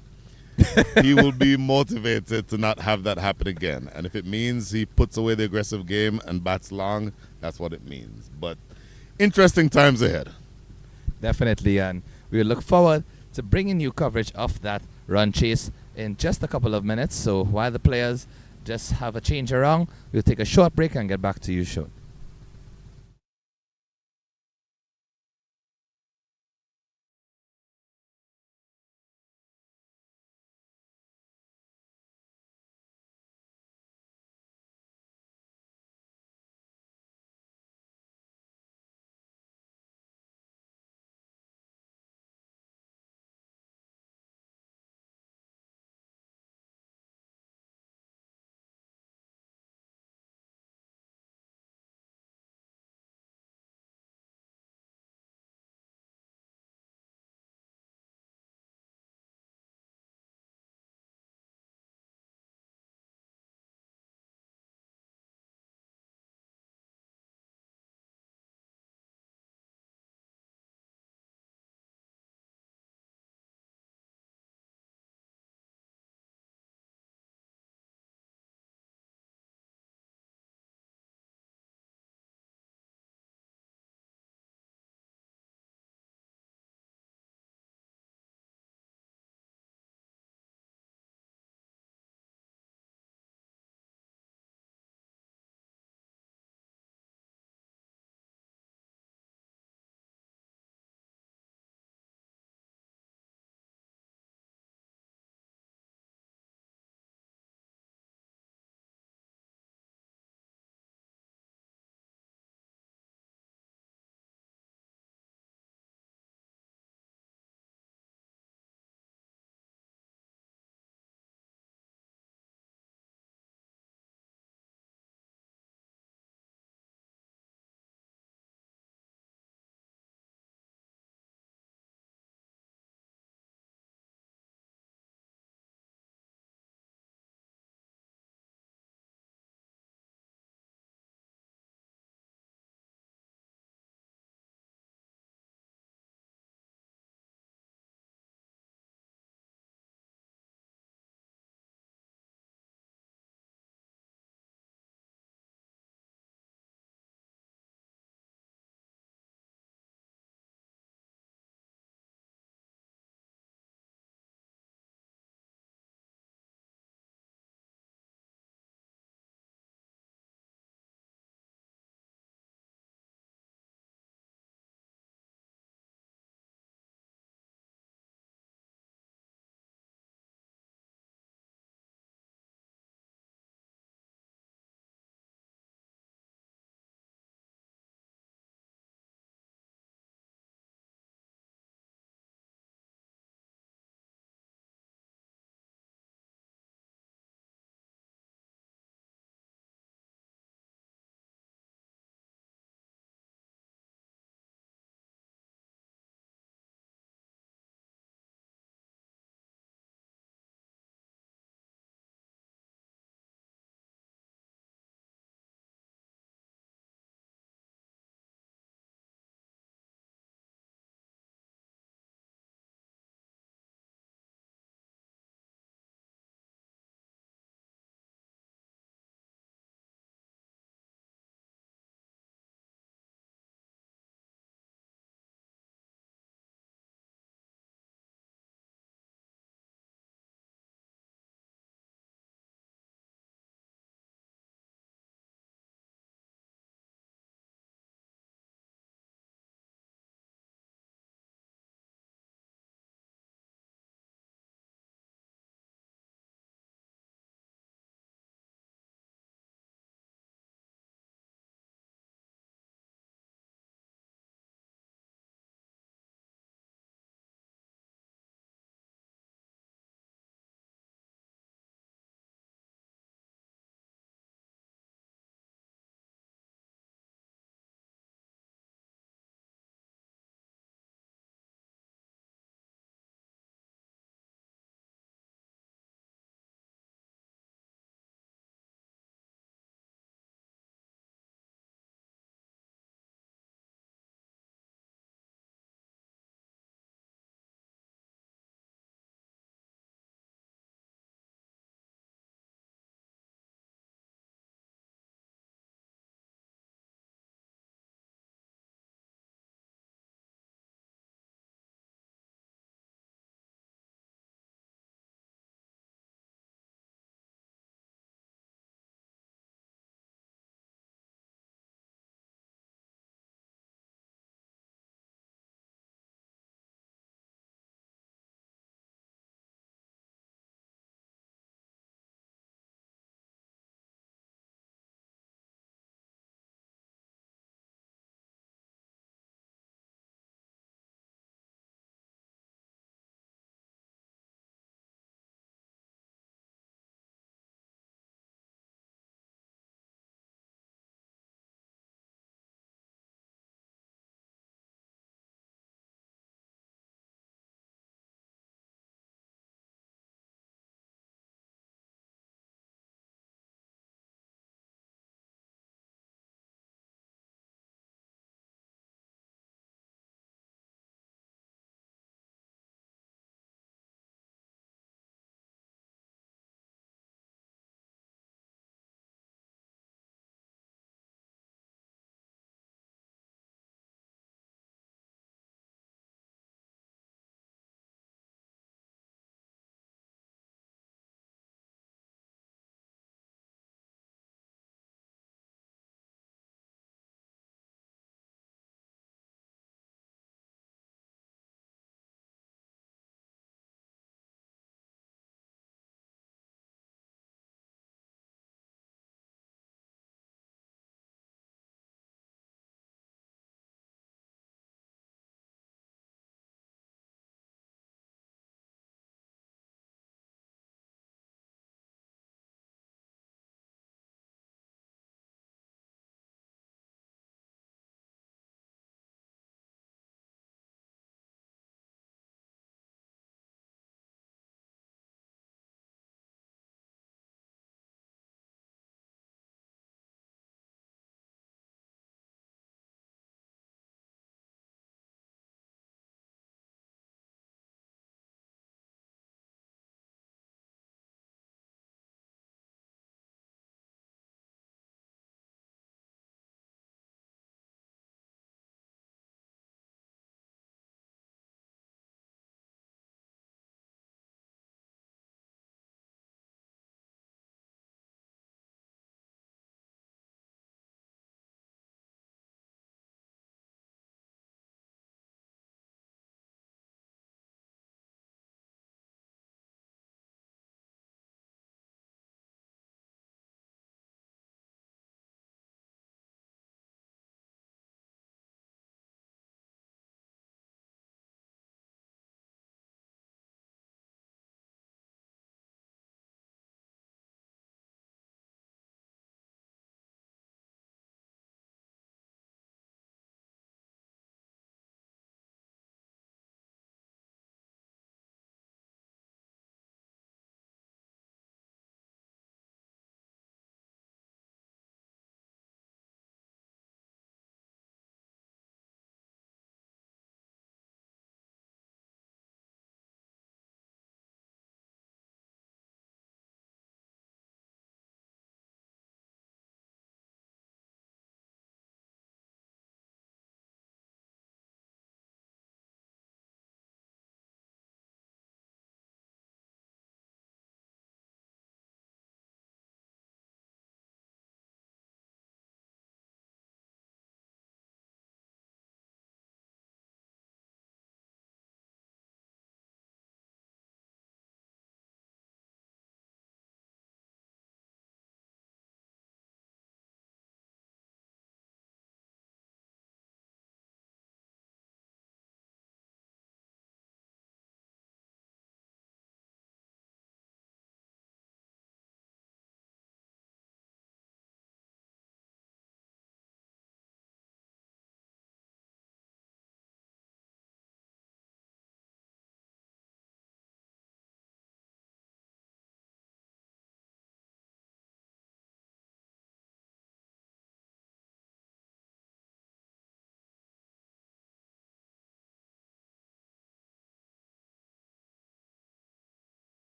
He will be motivated to not have that happen again. And if it means he puts away the aggressive game and bats long, that's what it means. But interesting times ahead.
Definitely, and we look forward to bringing you coverage of that run chase in just a couple of minutes. So while the players just have a change around, we'll take a short break and get back to you shortly.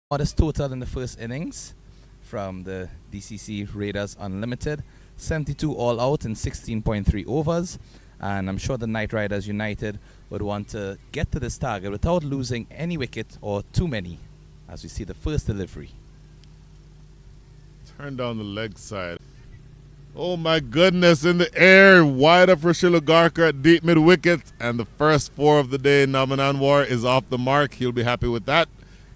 Modest total in the first innings from the DCC Raiders Unlimited. 72 all out in 16.3 overs. And I'm sure the Knight Riders United would want to get to this target without losing any wicket or too many, as we see the first delivery.
Turn down the leg side. Oh my goodness, in the air, wide up for 𝗂𝗧 at deep mid wicket, and the first 4 of the day, 𝗂𝗚 Anwar is off the mark. He'll be happy with that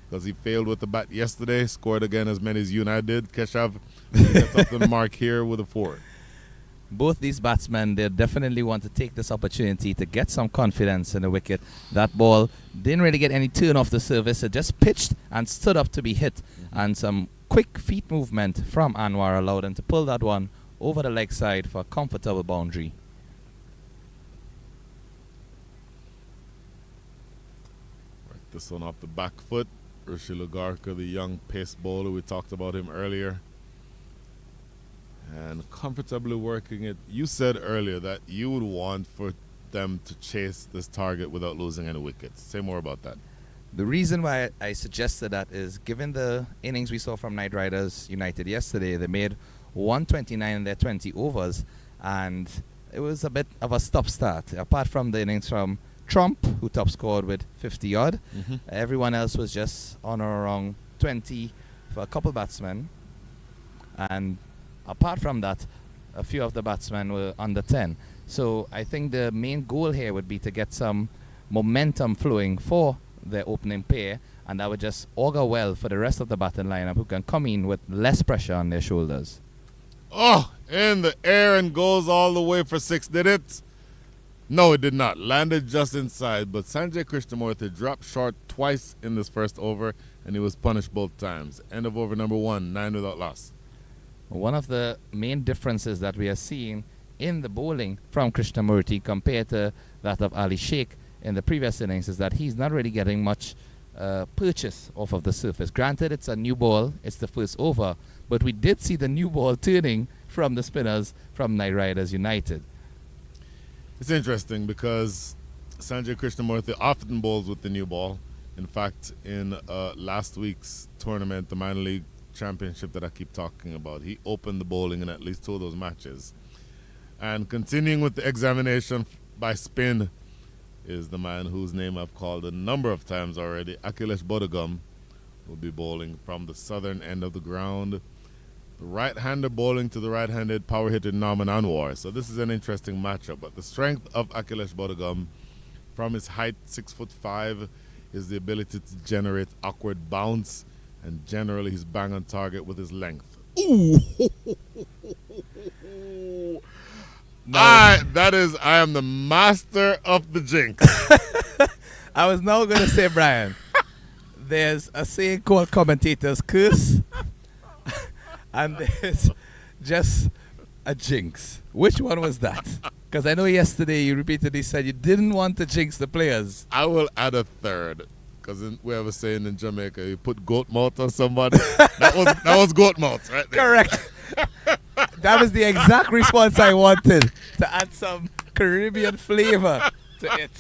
because he failed with the bat yesterday, scored again as many as you and I did. Keshav gets up to the mark here with a 4.
Both these batsmen, they definitely want to take this opportunity to get some confidence in the wicket. That ball didn't really get any turn off the surface. It just pitched and stood up to be hit. And some quick feet movement from Anwar allowed him to pull that one over the leg side for a comfortable boundary.
Right, this one off the back foot. 𝗂𝗧, the young pace bowler, we talked about him earlier. And comfortably working it. You said earlier that you would want for them to chase this target without losing any wickets. Say more about that.
The reason why I suggested that is given the innings we saw from Knight Riders United yesterday, they made 129 in their 20 overs, and it was a bit of a stop-start. Apart from the innings from Trump, who top scored with 50-odd, everyone else was just on or around 20 for a couple batsmen. And apart from that, a few of the batsmen were under 10. So I think the main goal here would be to get some momentum flowing for their opening pair, and that would just augur well for the rest of the batting lineup, who can come in with less pressure on their shoulders.
Oh, in the air and goes all the way for 6, did it? No, it did not. Landed just inside, but Sanjay Krishnamurthy dropped short twice in this first over, and he was punished both times. End of over number 1, 9 without loss.
One of the main differences that we are seeing in the bowling from Krishnamurthy compared to that of Ali Sheikh in the previous innings is that he's not really getting much purchase off of the surface. Granted, it's a new ball, it's the first over, but we did see the new ball turning from the spinners from Knight Riders United.
It's interesting because Sanjay Krishnamurthy often bowls with the new ball. In fact, in last week's tournament, the minor league championship that I keep talking about, he opened the bowling in at least 2 of those matches. And continuing with the examination by spin is the man whose name I've called a number of times already. Akhilesh Bodhagam will be bowling from the southern end of the ground. The right-hander bowling to the right-handed power hitter 𝗂𝗚 Anwar. So this is an interesting matchup. But the strength of Akhilesh Bodhagam from his height, 6'5", is the ability to generate awkward bounce, and generally he's bang on target with his length. Ooh! I am the master of the jinx.
I was now going to say, Brian, there's a saying called commentator's curse, and there's just a jinx. Which one was that? Because I know yesterday you repeatedly said you didn't want to jinx the players.
I will add a third. Because we have a saying in Jamaica, you put goat mouth on somebody. that was goat mouth, right there.
Correct. That was the exact response I wanted, to add some Caribbean flavor to it.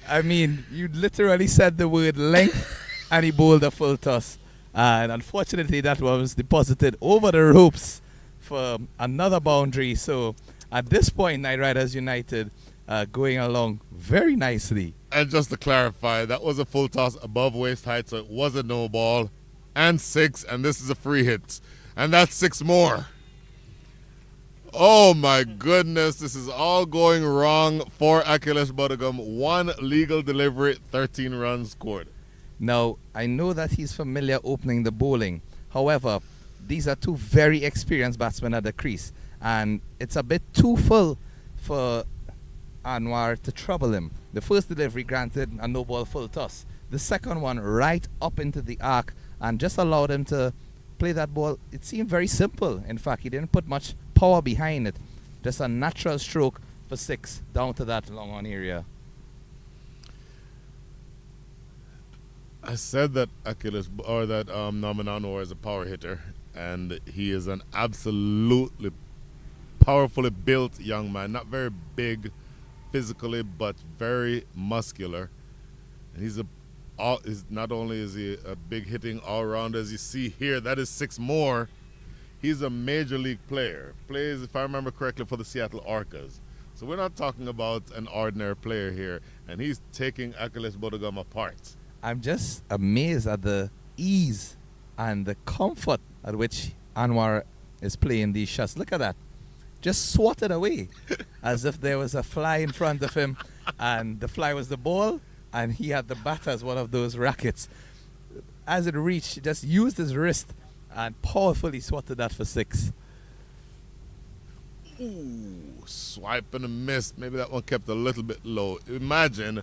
I mean, you literally said the word length, and he bowled a full toss. And unfortunately, that was deposited over the ropes for another boundary. So at this point, Knight Riders United going along very nicely.
And just to clarify, that was a full toss above waist height, so it was a no ball. And 6, and this is a free hit. And that's 6 more. Oh my goodness, this is all going wrong for Akhilesh Bodhagam. 1 legal delivery, 13 runs scored.
Now, I know that he's familiar opening the bowling. However, these are 2 very experienced batsmen at the crease, and it's a bit too full for Anwar to trouble him. The first delivery granted a no ball full toss. The second one right up into the arc and just allowed him to play that ball. It seemed very simple. In fact, he didn't put much power behind it. Just a natural stroke for 6 down to that long on area.
I said that 𝗂𝗧 Anwar is a power hitter, and he is an absolutely powerfully built young man. Not very big physically, but very muscular. And he's a not only is he a big hitting all-rounder, as you see here, that is 6 more. He's a major league player. Plays, if I remember correctly, for the Seattle Orcas. So we're not talking about an ordinary player here, and he's taking 𝗂𝗂𝗬𝗂𝗂𝗃 apart.
I'm just amazed at the ease and the comfort at which Anwar is playing these shots. Look at that. Just swatted away as if there was a fly in front of him and the fly was the ball and he had the bat as one of those rackets. As it reached, he just used his wrist and powerfully swatted that for 6.
Ooh, swipe and a miss. Maybe that one kept a little bit low. Imagine,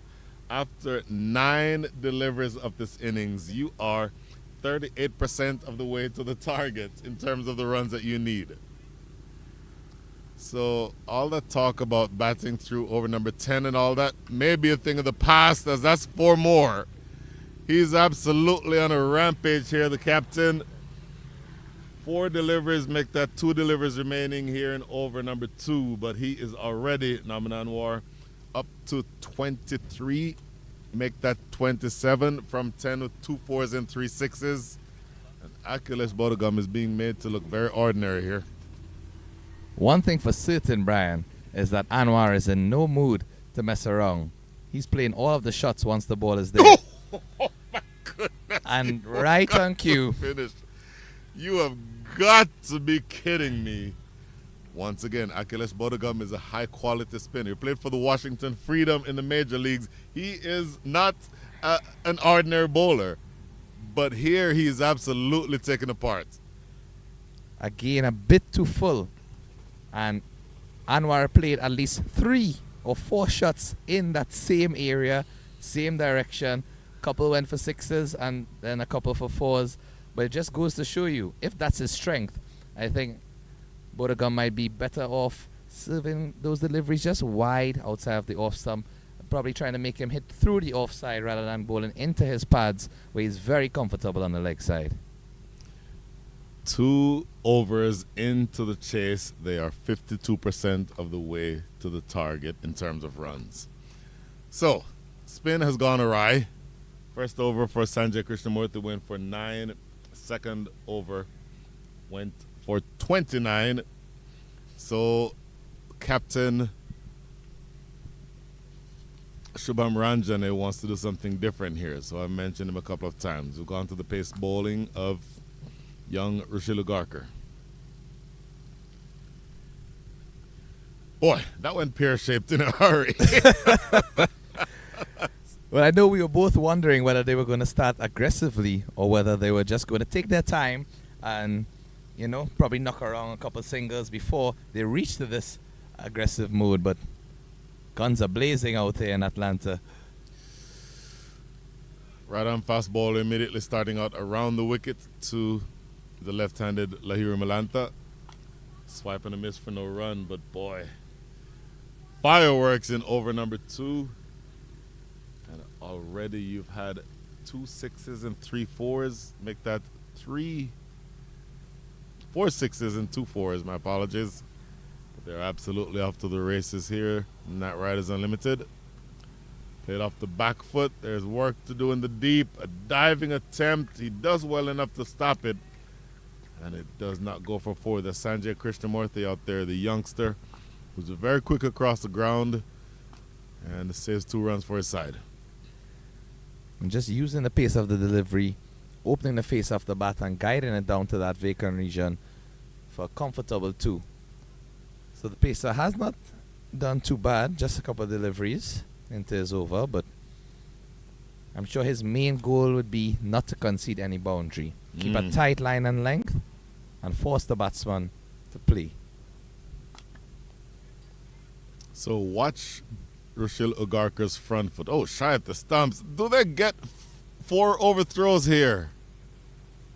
after 9 deliveries of this innings, you are 38% of the way to the target in terms of the runs that you need. So all that talk about batting through over number 10 and all that may be a thing of the past, as that's 4 more. He's absolutely on a rampage here, the captain. 4 deliveries make that 2 deliveries remaining here in over number 2, but he is already, Naman Anwar, up to 23. Make that 27 from 10 with 2 4s and 3 6s. And 𝗂𝗂𝗬𝗂𝗃 is being made to look very ordinary here.
One thing for certain, Brian, is that Anwar is in no mood to mess around. He's playing all of the shots once the ball is there.
Oh my goodness.
And right on cue.
Finished. You have got to be kidding me. Once again, 𝗂𝗂𝗬𝗂𝗃 is a high-quality spinner. He played for the Washington Freedom in the major leagues. He is not an ordinary bowler. But here he is absolutely taken apart.
Again, a bit too full. And Anwar played at least 3 or 4 shots in that same area, same direction. Couple went for 6s and then a couple for 4s. But it just goes to show you, if that's his strength, I think 𝗂𝗃 might be better off serving those deliveries just wide outside of the off stump, probably trying to make him hit through the offside rather than bowling into his pads, where he's very comfortable on the leg side.
2 overs into the chase. They are 52% of the way to the target in terms of runs. So, spin has gone awry. First over for Sanjay Krishnamurthy went for 9. Second over went for 29. So, Captain Shubham Ranjane wants to do something different here. So, I mentioned him a couple of times. We've gone to the pace bowling of young 𝗚𝗃𝗃 𝗂𝗃. Boy, that went pear-shaped in a hurry.
Well, I know we were both wondering whether they were going to start aggressively or whether they were just going to take their time and, you know, probably knock around a couple singles before they reach to this aggressive mode. But guns are blazing out here in Atlanta.
Right on fast ball immediately starting out around the wicket to the left-handed Lahiri Malanta. Swipe and a miss for no run, but boy, fireworks in over number 2. And already you've had 2 6s and 3 4s. Make that 4 6s and 2 4s, my apologies. But they're absolutely off to the races here. Nat Riders Unlimited. Played off the back foot. There's work to do in the deep. A diving attempt. He does well enough to stop it. And it does not go for 4. There's Sanjay Krishnamurthy out there, the youngster, who's very quick across the ground and saves 2 runs for his side.
And just using the pace of the delivery, opening the face of the bat and guiding it down to that vacant region for a comfortable 2. So the pacer has not done too bad, just a couple of deliveries into his over, but I'm sure his main goal would be not to concede any boundary. Keep a tight line and length and force the batsman to play.
So watch 𝗚𝗃𝗃𝗃's 𝗂𝗃𝗃's front foot. Oh, shy at the stumps. Do they get 4 overthrows here?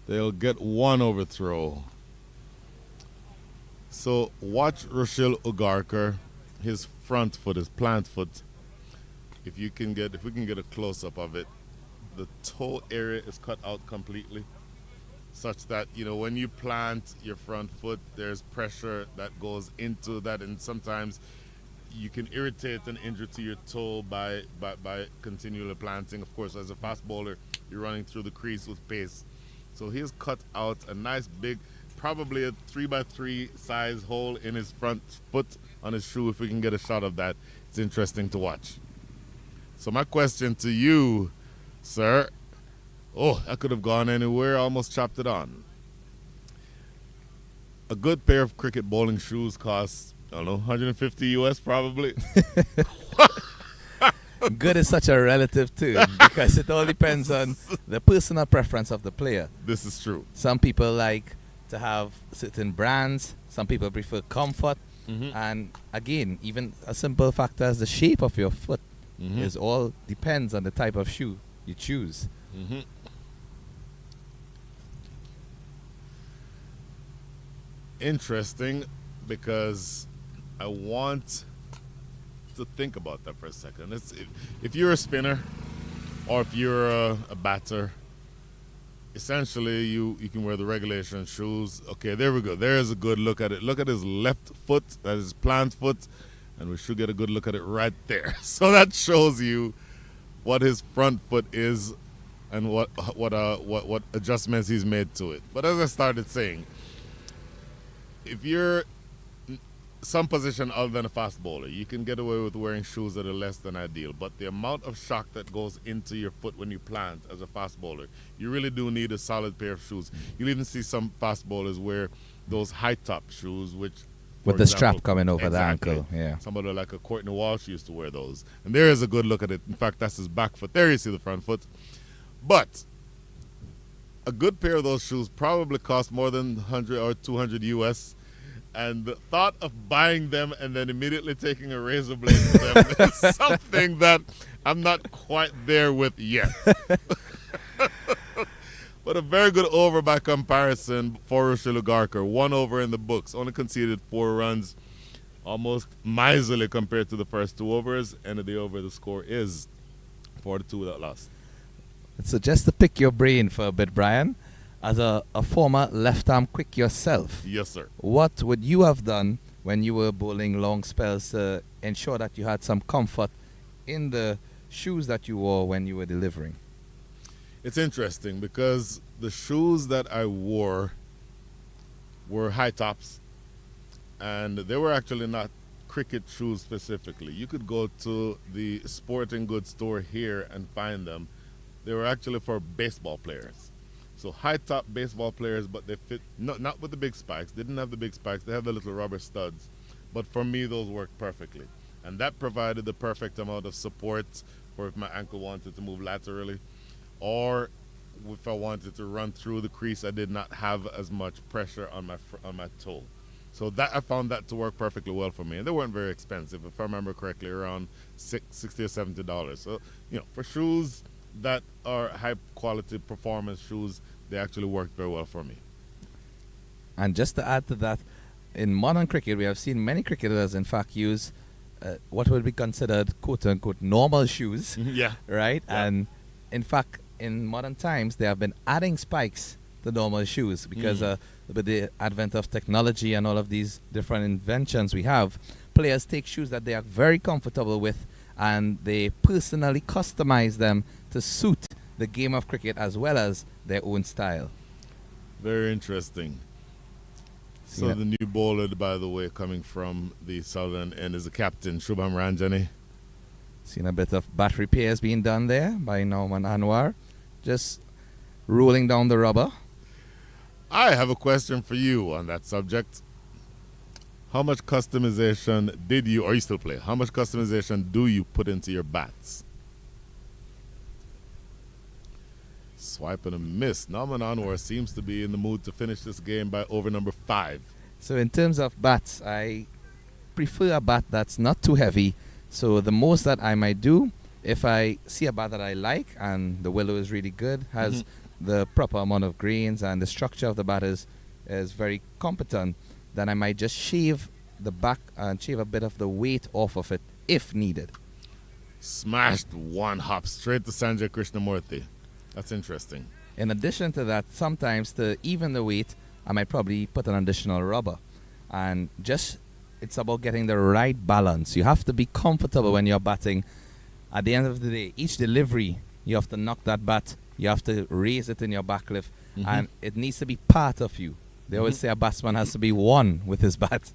They'll get 1 overthrow. So watch 𝗚𝗃𝗃𝗃, his front foot, his plant foot. If we can get a close-up of it, the toe area is cut out completely, such that, you know, when you plant your front foot, there's pressure that goes into that, and sometimes you can irritate an injury to your toe by continually planting. Of course, as a fast bowler, you're running through the crease with pace. So he's cut out a nice big, probably a 3x3 size hole in his front foot on his shoe. If we can get a shot of that, it's interesting to watch. So my question to you, sir, oh, I could have gone anywhere, almost chopped it on. A good pair of cricket bowling shoes costs, I don't know, 150 US probably.
Good is such a relative too, because it all depends on the personal preference of the player.
This is true.
Some people like to have certain brands, some people prefer comfort, and again, even a simple factor as the shape of your foot is all depends on the type of shoe you choose.
Interesting, because I want to think about that for a second. If you're a spinner or if you're a batter, essentially you can wear the regulation shoes. Okay, there we go. There's a good look at it. Look at his left foot, that is his plant foot, and we should get a good look at it right there. So that shows you what his front foot is and what adjustments he's made to it. But as I started saying, if you're some position other than a fast bowler, you can get away with wearing shoes that are less than ideal. But the amount of shock that goes into your foot when you plant as a fast bowler, you really do need a solid pair of shoes. You'll even see some fast bowlers wear those high top shoes, which
with the strap coming over the ankle. Yeah.
Somebody like a 𝗁𝗃𝗃𝗃𝗃 used to wear those. And there is a good look at it. In fact, that's his back foot. There you see the front foot. But a good pair of those shoes probably cost more than 100 or 200 US. And the thought of buying them and then immediately taking a razor blade to them is something that I'm not quite there with yet. But a very good over by comparison for 𝗂𝗃𝗃𝗃. 1 over in the books. Only conceded 4 runs. Almost miserly compared to the first 2 overs. End of the over, the score is 4-2 without loss.
So just to pick your brain for a bit, Brian, as a former left-arm quick yourself,
yes, sir.
What would you have done when you were bowling long spells to ensure that you had some comfort in the shoes that you wore when you were delivering?
It's interesting because the shoes that I wore were high tops, and they were actually not cricket shoes specifically. You could go to the sporting goods store here and find them. They were actually for baseball players. So high-top baseball players, but they fit, not with the big spikes. They didn't have the big spikes. They have the little rubber studs. But for me, those worked perfectly. And that provided the perfect amount of support for if my ankle wanted to move laterally. Or if I wanted to run through the crease, I did not have as much pressure on my toe. So that I found that to work perfectly well for me. And they weren't very expensive. If I remember correctly, around $60 or $70. So, for shoes that are high quality performance shoes, they actually worked very well for me.
And just to add to that, in modern cricket we have seen many cricketers in fact use what would be considered quote unquote normal shoes.
Yeah.
Right?
Yeah.
And in fact in modern times they have been adding spikes to normal shoes because with the advent of technology and all of these different inventions we have, players take shoes that they are very comfortable with and they personally customize them to suit the game of cricket as well as their own style.
Very interesting. So the new bowler, by the way, coming from the southern end is the captain, Shubham Ranjani.
Seen a bit of bat repairs being done there by Norman Anwar. Just rolling down the rubber.
I have a question for you on that subject. How much customization did you, or you still play, how much customization do you put into your bats? Swipe and a miss. Norman Anwar seems to be in the mood to finish this game by over number 5.
So in terms of bats, I prefer a bat that's not too heavy. So the most that I might do, if I see a bat that I like and the willow is really good, has the proper amount of grains and the structure of the bat is very competent, then I might just shave the back and shave a bit of the weight off of it if needed.
Smashed one hop straight to Sanjay Krishnamurthy. That's interesting.
In addition to that, sometimes to even the weight, I might probably put an additional rubber and just it's about getting the right balance. You have to be comfortable when you're batting. At the end of the day, each delivery, you have to knock that bat. You have to raise it in your backlift, and it needs to be part of you. They always say a batsman has to be one with his bat.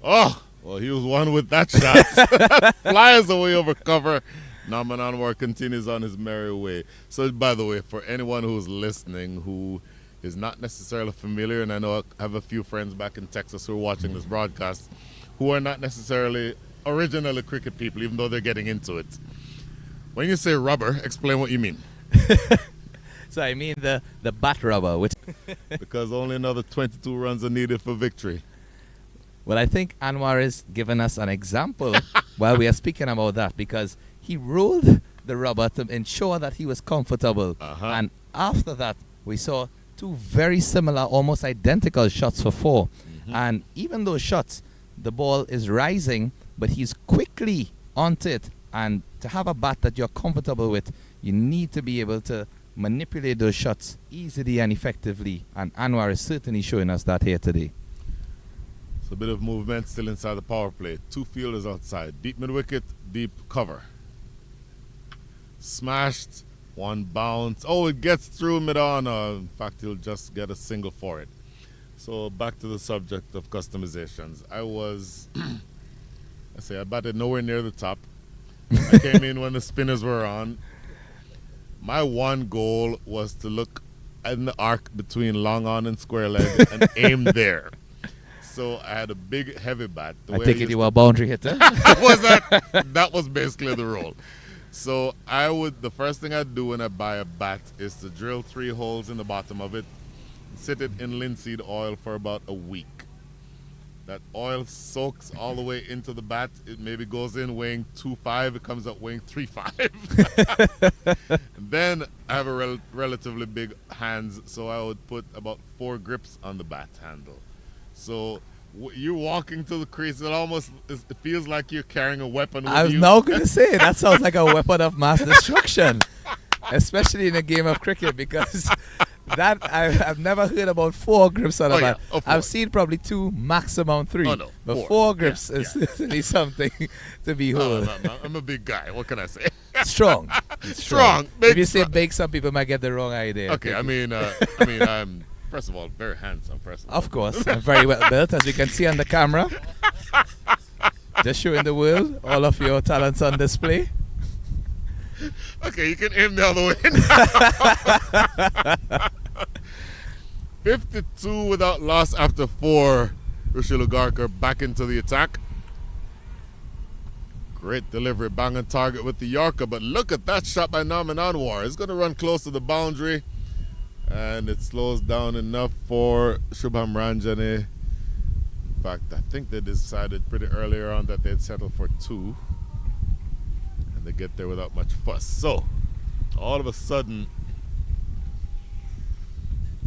Oh, well, he was one with that shot. Flies away over cover. Norman Anwar continues on his merry way. So, by the way, for anyone who's listening who is not necessarily familiar, and I know I have a few friends back in Texas who are watching this broadcast who are not necessarily originally cricket people, even though they're getting into it. When you say rubber, explain what you mean.
So I mean the bat rubber. Which
because only another 22 runs are needed for victory.
Well, I think Anwar is giving us an example while we are speaking about that, because he rolled the rubber to ensure that he was comfortable. And after that, we saw two very similar, almost identical shots for 4. And even those shots, the ball is rising, but he's quickly onto it. And to have a bat that you're comfortable with, you need to be able to manipulate those shots easily and effectively. And Anwar is certainly showing us that here today.
So a bit of movement still inside the power play. 2 fielders outside. Deep mid-wicket, deep cover. Smashed, 1 bounce. Oh, it gets through mid-on. In fact, he'll just get a single for it. So back to the subject of customizations. I batted nowhere near the top. I came in when the spinners were on. My one goal was to look in the arc between long on and square leg and aim there. So I had a big, heavy bat.
I take it you were a boundary hitter?
That was basically the role. So the first thing I'd do when I buy a bat is to drill 3 holes in the bottom of it, sit it in linseed oil for about a week. That oil soaks all the way into the bat. It maybe goes in weighing 2.5. It comes out weighing 3.5. Then I have a relatively big hands, so I would put about 4 grips on the bat handle. So you're walking to the crease. It feels like you're carrying a weapon with you.
I was now going to say, that sounds like a weapon of mass destruction, especially in a game of cricket, because that I've never heard about 4 grips on a bat. I've seen probably 2, maximum 3.
Oh, no,
but 4 grips is certainly something to behold.
No, I'm a big guy. What can I say?
Strong.
Strong.
If you say big, some people might get the wrong idea.
Okay, I'm first of all very handsome.
Of course, I'm very well built, as you can see on the camera. Just showing the world all of your talents on display.
Okay, you can aim the other way. 52 without loss after 4. 𝗚𝗚 𝗚𝗚 back into the attack. Great delivery, bang on target with the Yorker, but look at that shot by Norman Anwar. It's going to run close to the boundary, and it slows down enough for Shubham Ranjane. In fact, I think they decided pretty earlier on that they'd settle for 2. They get there without much fuss. So, all of a sudden,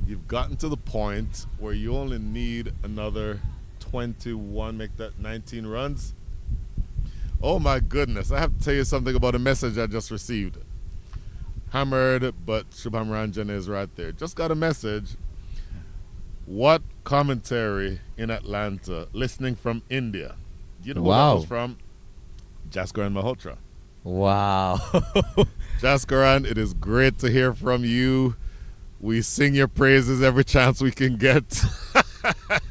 you've gotten to the point where you only need another 21, make that 19 runs. Oh my goodness, I have to tell you something about a message I just received. Hammered, but Shubham Ranjane is right there. Just got a message. What commentary in Atlanta, listening from India. You know who that was from? Jaskaran Malhotra.
Wow.
Jaskaran, it is great to hear from you. We sing your praises every chance we can get.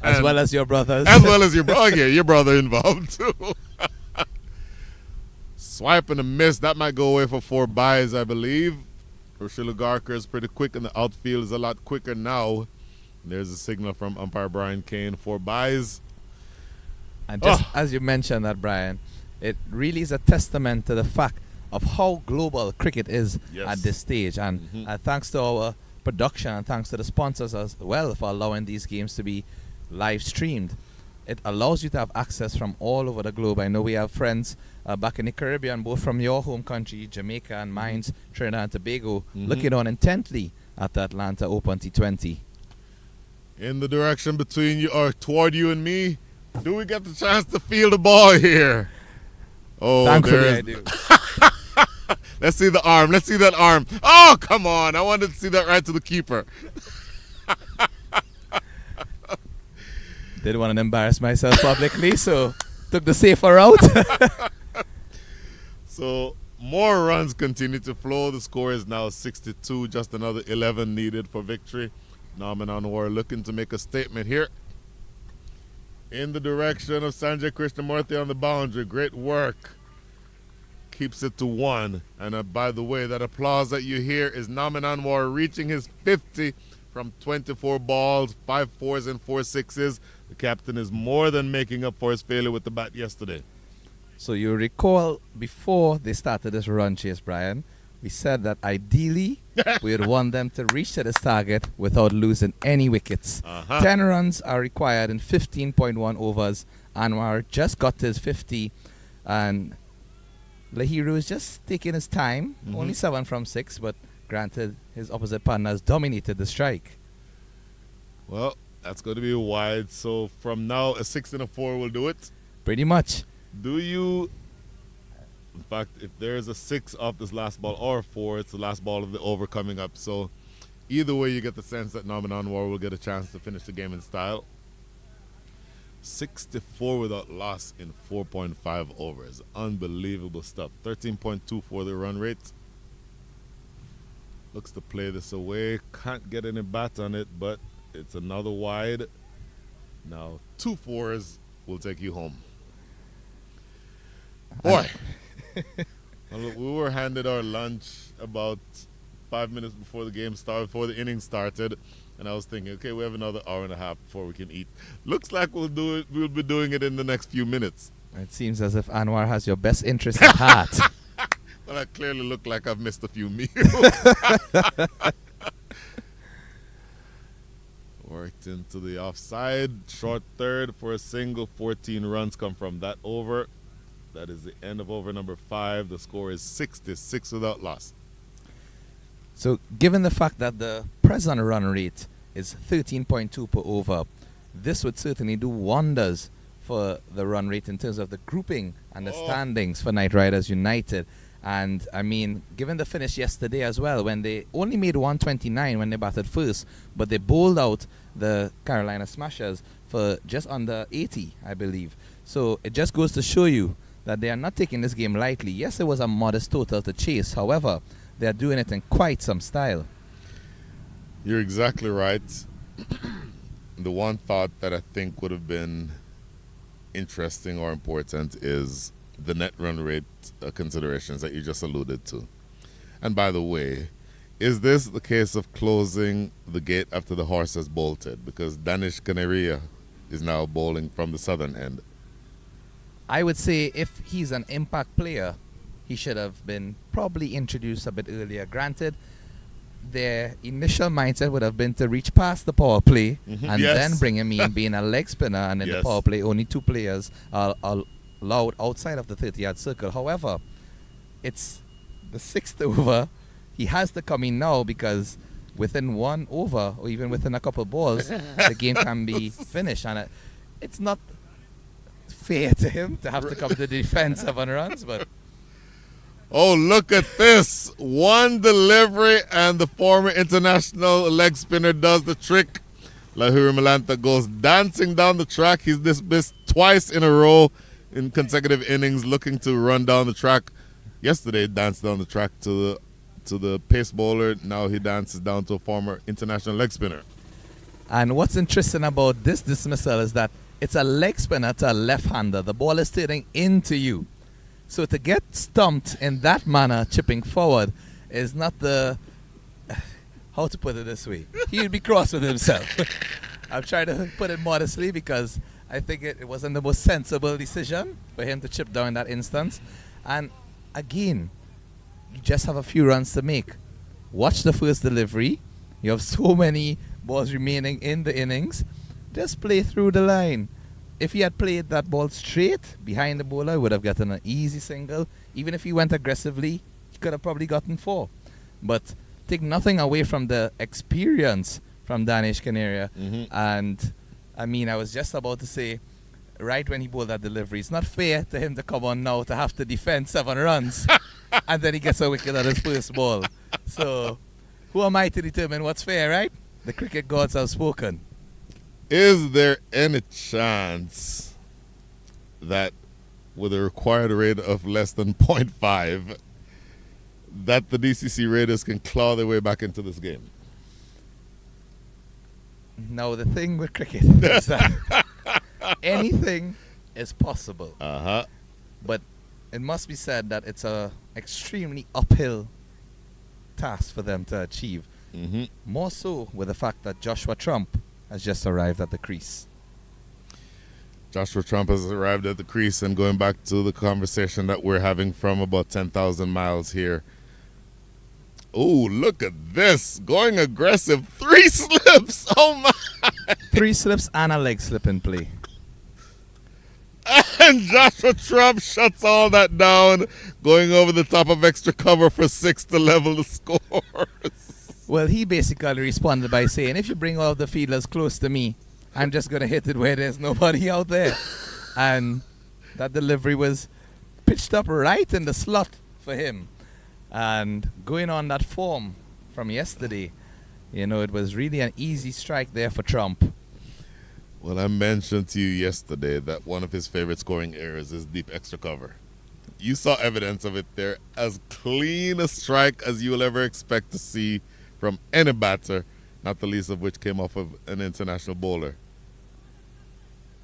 As well as your brothers.
As well as your brother. Oh, yeah, your brother involved too. Swipe and a miss. That might go away for 4 byes, I believe. 𝗚𝗚 𝗚𝗚 is pretty quick, and the outfield is a lot quicker now. There's a signal from umpire Brian Kane, 4 byes.
And just as you mentioned that, Brian, it really is a testament to the fact of how global cricket is at this stage. And thanks to our production and thanks to the sponsors as well for allowing these games to be live streamed. It allows you to have access from all over the globe. I know we have friends back in the Caribbean, both from your home country, Jamaica, and mine's Trinidad and Tobago, looking on intently at the Atlanta Open T20.
In the direction between you or toward you and me, do we get the chance to field the ball here? Oh,
thankfully I do.
Let's see the arm. Let's see that arm. Oh, come on. I wanted to see that right to the keeper.
Didn't want to embarrass myself publicly, so took the safer route.
So more runs continue to flow. The score is now 62, just another 11 needed for victory. Norman Anwar looking to make a statement here. In the direction of Sanjay Krishnamurthy on the boundary. Great work. Keeps it to 1. And by the way, that applause that you hear is Norman Anwar reaching his 50 from 24 balls, 5 fours and 4 sixes. The captain is more than making up for his failure with the bat yesterday.
So you recall before they started this run chase, Brian, we said that ideally we would want them to reach to this target without losing any wickets. 10 runs are required in 15.1 overs. Anwar just got to his 50, and Lahiru is just taking his time. Only 7 from 6, but granted, his opposite partner has dominated the strike.
Well, that's going to be wide. So from now, a 6 and a 4 will do it.
Pretty much.
Do you, in fact, if there's a 6 off this last ball or a 4, it's the last ball of the over coming up. So either way, you get the sense that Norman Anwar will get a chance to finish the game in style. 64 without loss in 4.5 overs. Unbelievable stuff. 13.2 for the run rate. Looks to play this away. Can't get any bat on it, but it's another wide. Now 2 fours will take you home. Boy, well, we were handed our lunch about 5 minutes before the game started, before the inning started, and I was thinking, okay, we have another hour and a half before we can eat. Looks like we'll do it. We'll be doing it in the next few minutes.
It seems as if Anwar has your best interest at heart.
Well, I clearly look like I've missed a few meals. Worked into the offside, short third for a single. 14 runs come from that over. That is the end of over number 5. The score is 66 without loss.
So given the fact that the present run rate is 13.2 per over, this would certainly do wonders for the run rate in terms of the grouping and the standings for Knight Riders United. And I mean, given the finish yesterday as well, when they only made 129 when they batted first, but they bowled out the Carolina Smashers for just under 80, I believe. So it just goes to show you that they are not taking this game lightly. Yes, it was a modest total to chase. However, they are doing it in quite some style.
You're exactly right. The one thought that I think would have been interesting or important is the net run rate considerations that you just alluded to. And by the way, is this the case of closing the gate after the horse has bolted? Because Danish Canaria is now bowling from the southern end.
I would say if he's an impact player, he should have been probably introduced a bit earlier. Granted, their initial mindset would have been to reach past the power play and then bring him in being a leg spinner, and in the power play only 2 players are allowed outside of the 30-yard circle. However, it's the 6th over. He has to come in now because within 1 over or even within a couple balls, the game can be finished. And it's not fair to him to have to come to the defense of 1 runs, but
oh, look at this. 1 delivery and the former international leg spinner does the trick. Lahiri Malanta goes dancing down the track. He's dismissed twice in a row in consecutive innings, looking to run down the track. Yesterday, he danced down the track to the pace bowler. Now he dances down to a former international leg spinner.
And what's interesting about this dismissal is that it's a leg spinner to a left-hander. The ball is turning into you. So to get stumped in that manner, chipping forward, is not the... how to put it this way? He would be cross with himself. I'm trying to put it modestly because I think it wasn't the most sensible decision for him to chip down in that instance. And again, you just have a few runs to make. Watch the first delivery. You have so many balls remaining in the innings. Just play through the line. If he had played that ball straight behind the bowler, he would have gotten an easy single. Even if he went aggressively, he could have probably gotten 4. But take nothing away from the experience from Danish Canaria. And I mean, I was just about to say, right when he bowled that delivery, it's not fair to him to come on now to have to defend 7 runs and then he gets a wicket on his first ball. So who am I to determine what's fair, right? The cricket gods have spoken.
Is there any chance that with a required rate of less than 0.5 that the DCC Raiders can claw their way back into this game?
Now, the thing with cricket is that anything is possible. But it must be said that it's a extremely uphill task for them to achieve. More so with the fact that Joshua Trump has just arrived at the crease.
Joshua Trump has arrived at the crease, and going back to the conversation that we're having from about 10,000 miles here. Oh, look at this. Going aggressive. 3 slips. Oh, my.
3 slips and a leg slip in play.
And Joshua Trump shuts all that down, going over the top of extra cover for 6 to level the scores.
Well, he basically responded by saying, if you bring all the fielders close to me, I'm just going to hit it where there's nobody out there. And that delivery was pitched up right in the slot for him. And going on that form from yesterday, you know, it was really an easy strike there for Trump.
Well, I mentioned to you yesterday that one of his favorite scoring areas is deep extra cover. You saw evidence of it there. As clean a strike as you will ever expect to see from any batter, not the least of which came off of an international bowler.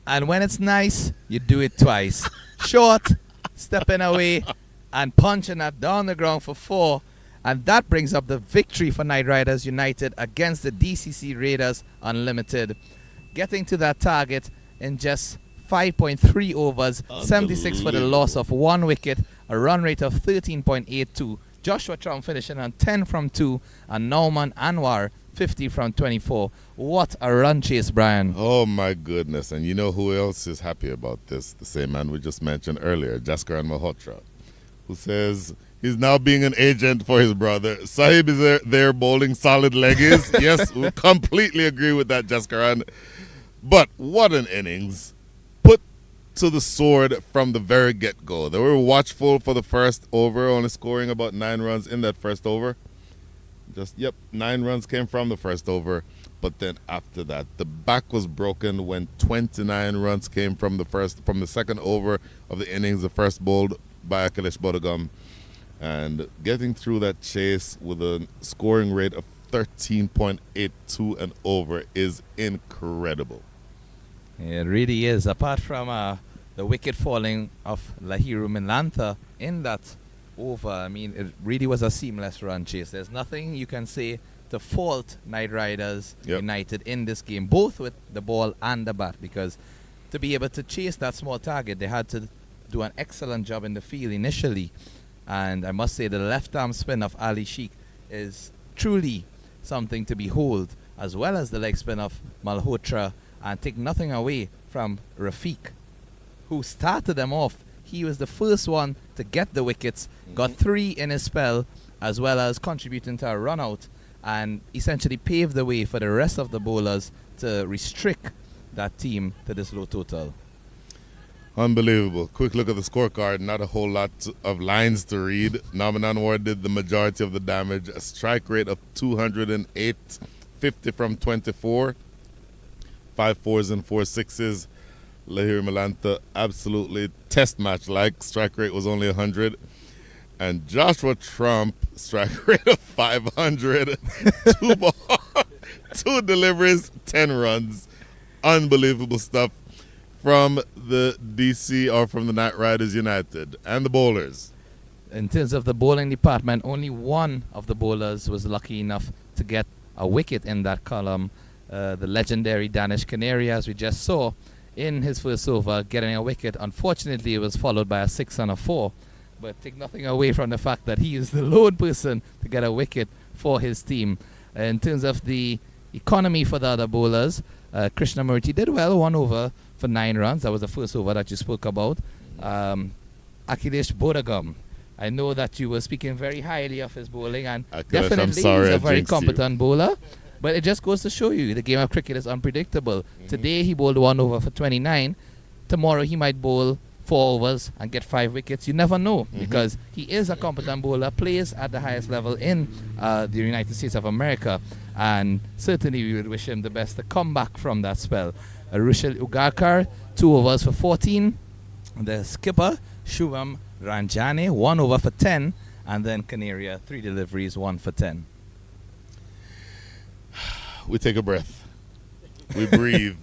And when it's nice, you do it twice. Short, stepping away, and punching that down the ground for 4. And that brings up the victory for Knight Riders United against the DCC Raiders Unlimited. Getting to that target in just 5.3 overs, 76 for the loss of 1 wicket, a run rate of 13.82. Joshua Trump finishing on 10 from 2, and Nauman Anwar 50 from 24. What a run chase, Brian.
Oh, my goodness. And you know who else is happy about this? The same man we just mentioned earlier, Jaskaran Malhotra, who says he's now being an agent for his brother. Sahib is there bowling solid leggies. Yes, we completely agree with that, Jaskaran. But what an innings. Put to the sword from the very get-go. They were watchful for the first over, only scoring about 9 runs in that first over. 9 runs came from the first over. But then after that, the back was broken when 29 runs came from the second over of the innings, the first bowled by Akhilesh Bodhagam. And getting through that chase with a scoring rate of 13.82 and over is incredible.
It really is. Apart from the wicket falling of Lahiru Milantha in that over, I mean, it really was a seamless run chase. There's nothing you can say to fault Knight Riders United in this game, both with the ball and the bat, because to be able to chase that small target, they had to do an excellent job in the field initially. And I must say the left-arm spin of Ali Sheikh is truly something to behold, as well as the leg spin of Malhotra, and take nothing away from Rafiq, who started them off. He was the first one to get the wickets, got 3 in his spell, as well as contributing to a run-out, and essentially paved the way for the rest of the bowlers to restrict that team to this low total.
Unbelievable. Quick look at the scorecard. Not a whole lot of lines to read. Nauman Anwar did the majority of the damage. A strike rate of 208, 50 from 24. 5 4s and 4 6s. Lahiru Milantha, absolutely test match like. Strike rate was only 100. And Joshua Trump, strike rate of 500. 2 deliveries, 10 runs. Unbelievable stuff from the DC, or from the Knight Riders United. And the bowlers.
In terms of the bowling department, only one of the bowlers was lucky enough to get a wicket in that column. The legendary Danish Canary, as we just saw, in his first over, getting a wicket. Unfortunately, it was followed by a 6 and a 4. But take nothing away from the fact that he is the lone person to get a wicket for his team. In terms of the economy for the other bowlers, Krishnamurti did well, 1 over for 9 runs. That was the first over that you spoke about. Akhilesh Bodhagam, I know that you were speaking very highly of his bowling, and
Akhilesh,
definitely he's a very competent bowler. But it just goes to show you the game of cricket is unpredictable. Today he bowled 1 over for 29. Tomorrow he might bowl 4 overs and get 5 wickets. You never know, because he is a competent bowler, plays at the highest level in the United States of America, and certainly we would wish him the best to come back from that spell. Rushil Ugarkar, 2 overs for 14. The skipper, Shubham Ranjane, 1 over for 10. And then Canaria, 3 deliveries, 1 for 10.
We take a breath. We breathe.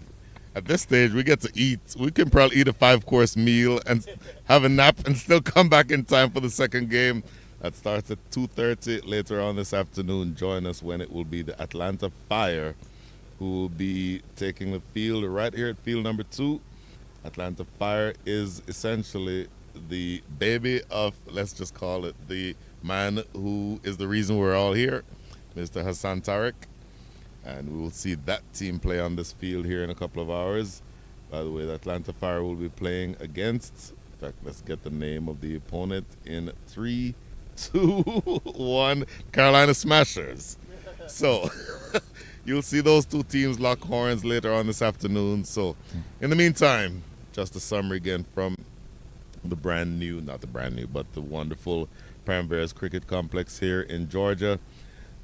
At this stage, we get to eat. We can probably eat a 5-course meal and have a nap and still come back in time for the second game. That starts at 2:30 later on this afternoon. Join us when it will be the Atlanta Fire who will be taking the field right here at field number 2. Atlanta Fire is essentially the baby of, let's just call it, the man who is the reason we're all here, Mr. Hassan Tariq. And we will see that team play on this field here in a couple of hours. By the way, the Atlanta Fire will be playing against, in fact, let's get the name of the opponent in 3, 2, 1, Carolina Smashers. So you'll see those 2 teams lock horns later on this afternoon. So in the meantime, just a summary again from the brand new, not the brand new, but the wonderful 𝗵𝗃𝗃 Cricket Complex here in Georgia.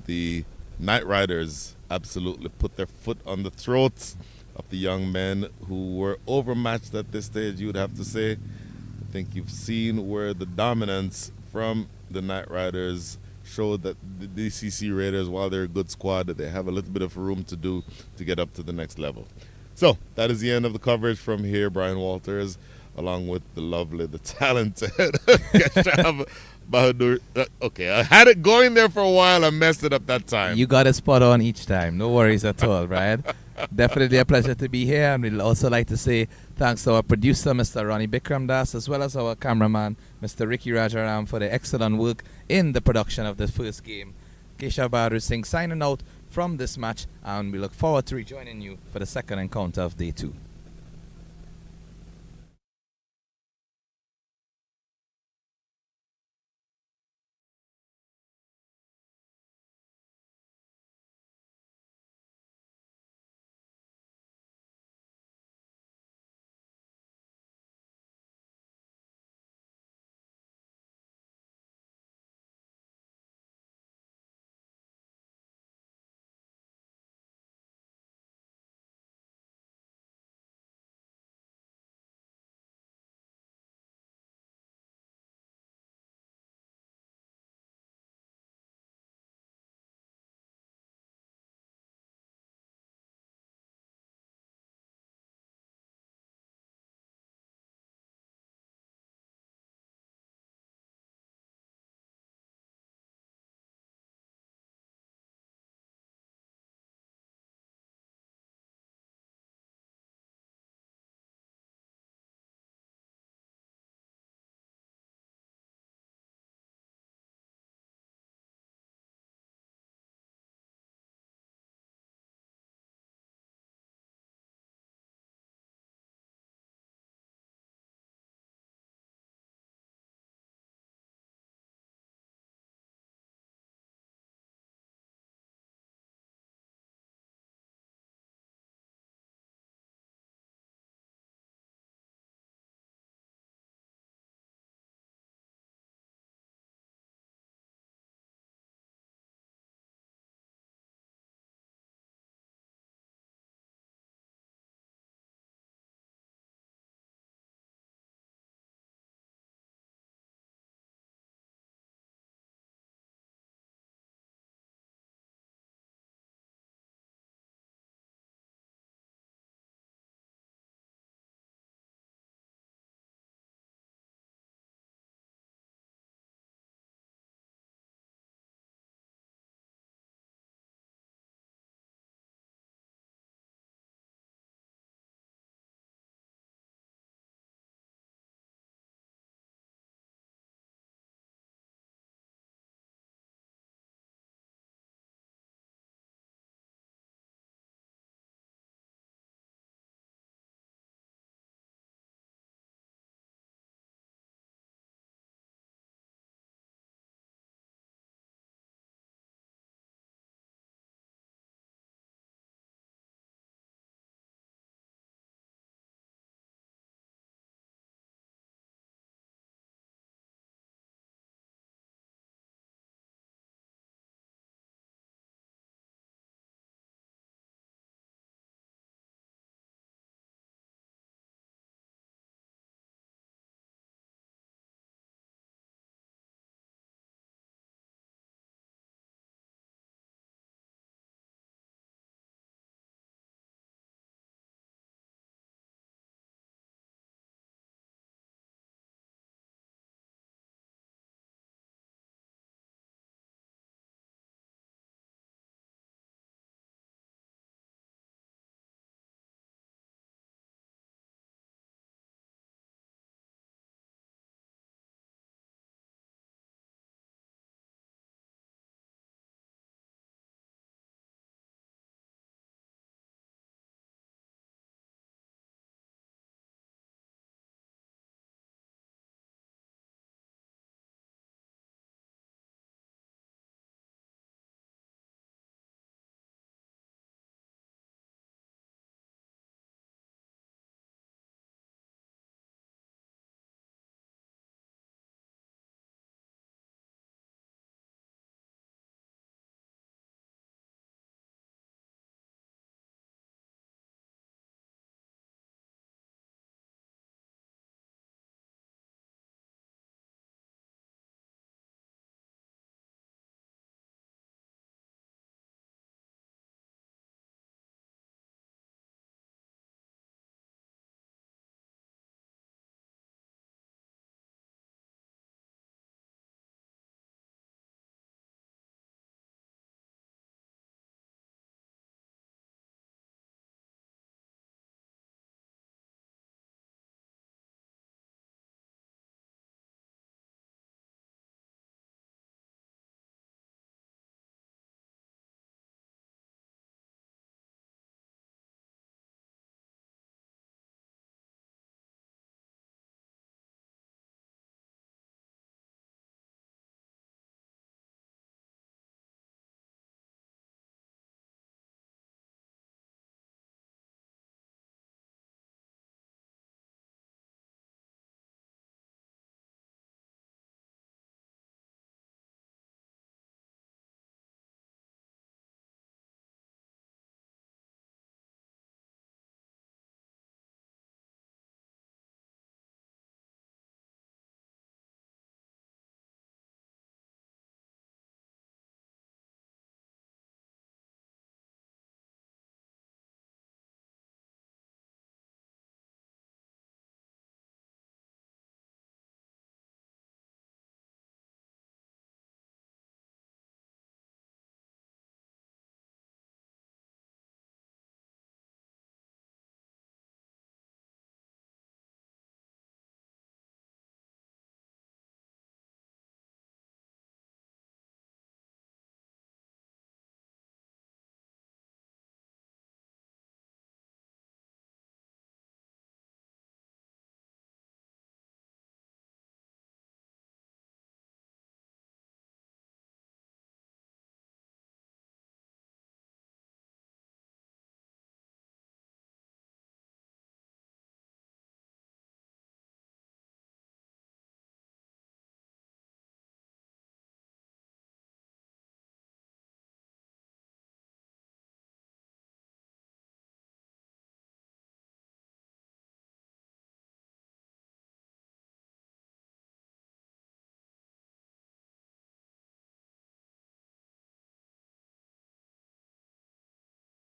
The Knight Riders absolutely put their foot on the throats of the young men who were overmatched at this stage, you would have to say. I think you've seen where the dominance from the Knight Riders showed that the DCC Raiders, while they're a good squad, that they have a little bit of room to do to get up to the next level. So that is the end of the coverage from here. Brian Walters, along with the lovely, the talented 𝗃𝗃𝗃𝗃. Okay, I had it going there for a while. I messed it up that time.
You got it spot on each time. No worries at all, Brian. Definitely a pleasure to be here. And we'd also like to say thanks to our producer, Mr. Ronnie Bikramdas, as well as our cameraman, Mr. Ricky Rajaram, for the excellent work in the production of the first game. 𝗃𝗃𝗃𝗃 signing out from this match, and we look forward to rejoining you for the second encounter of day 2.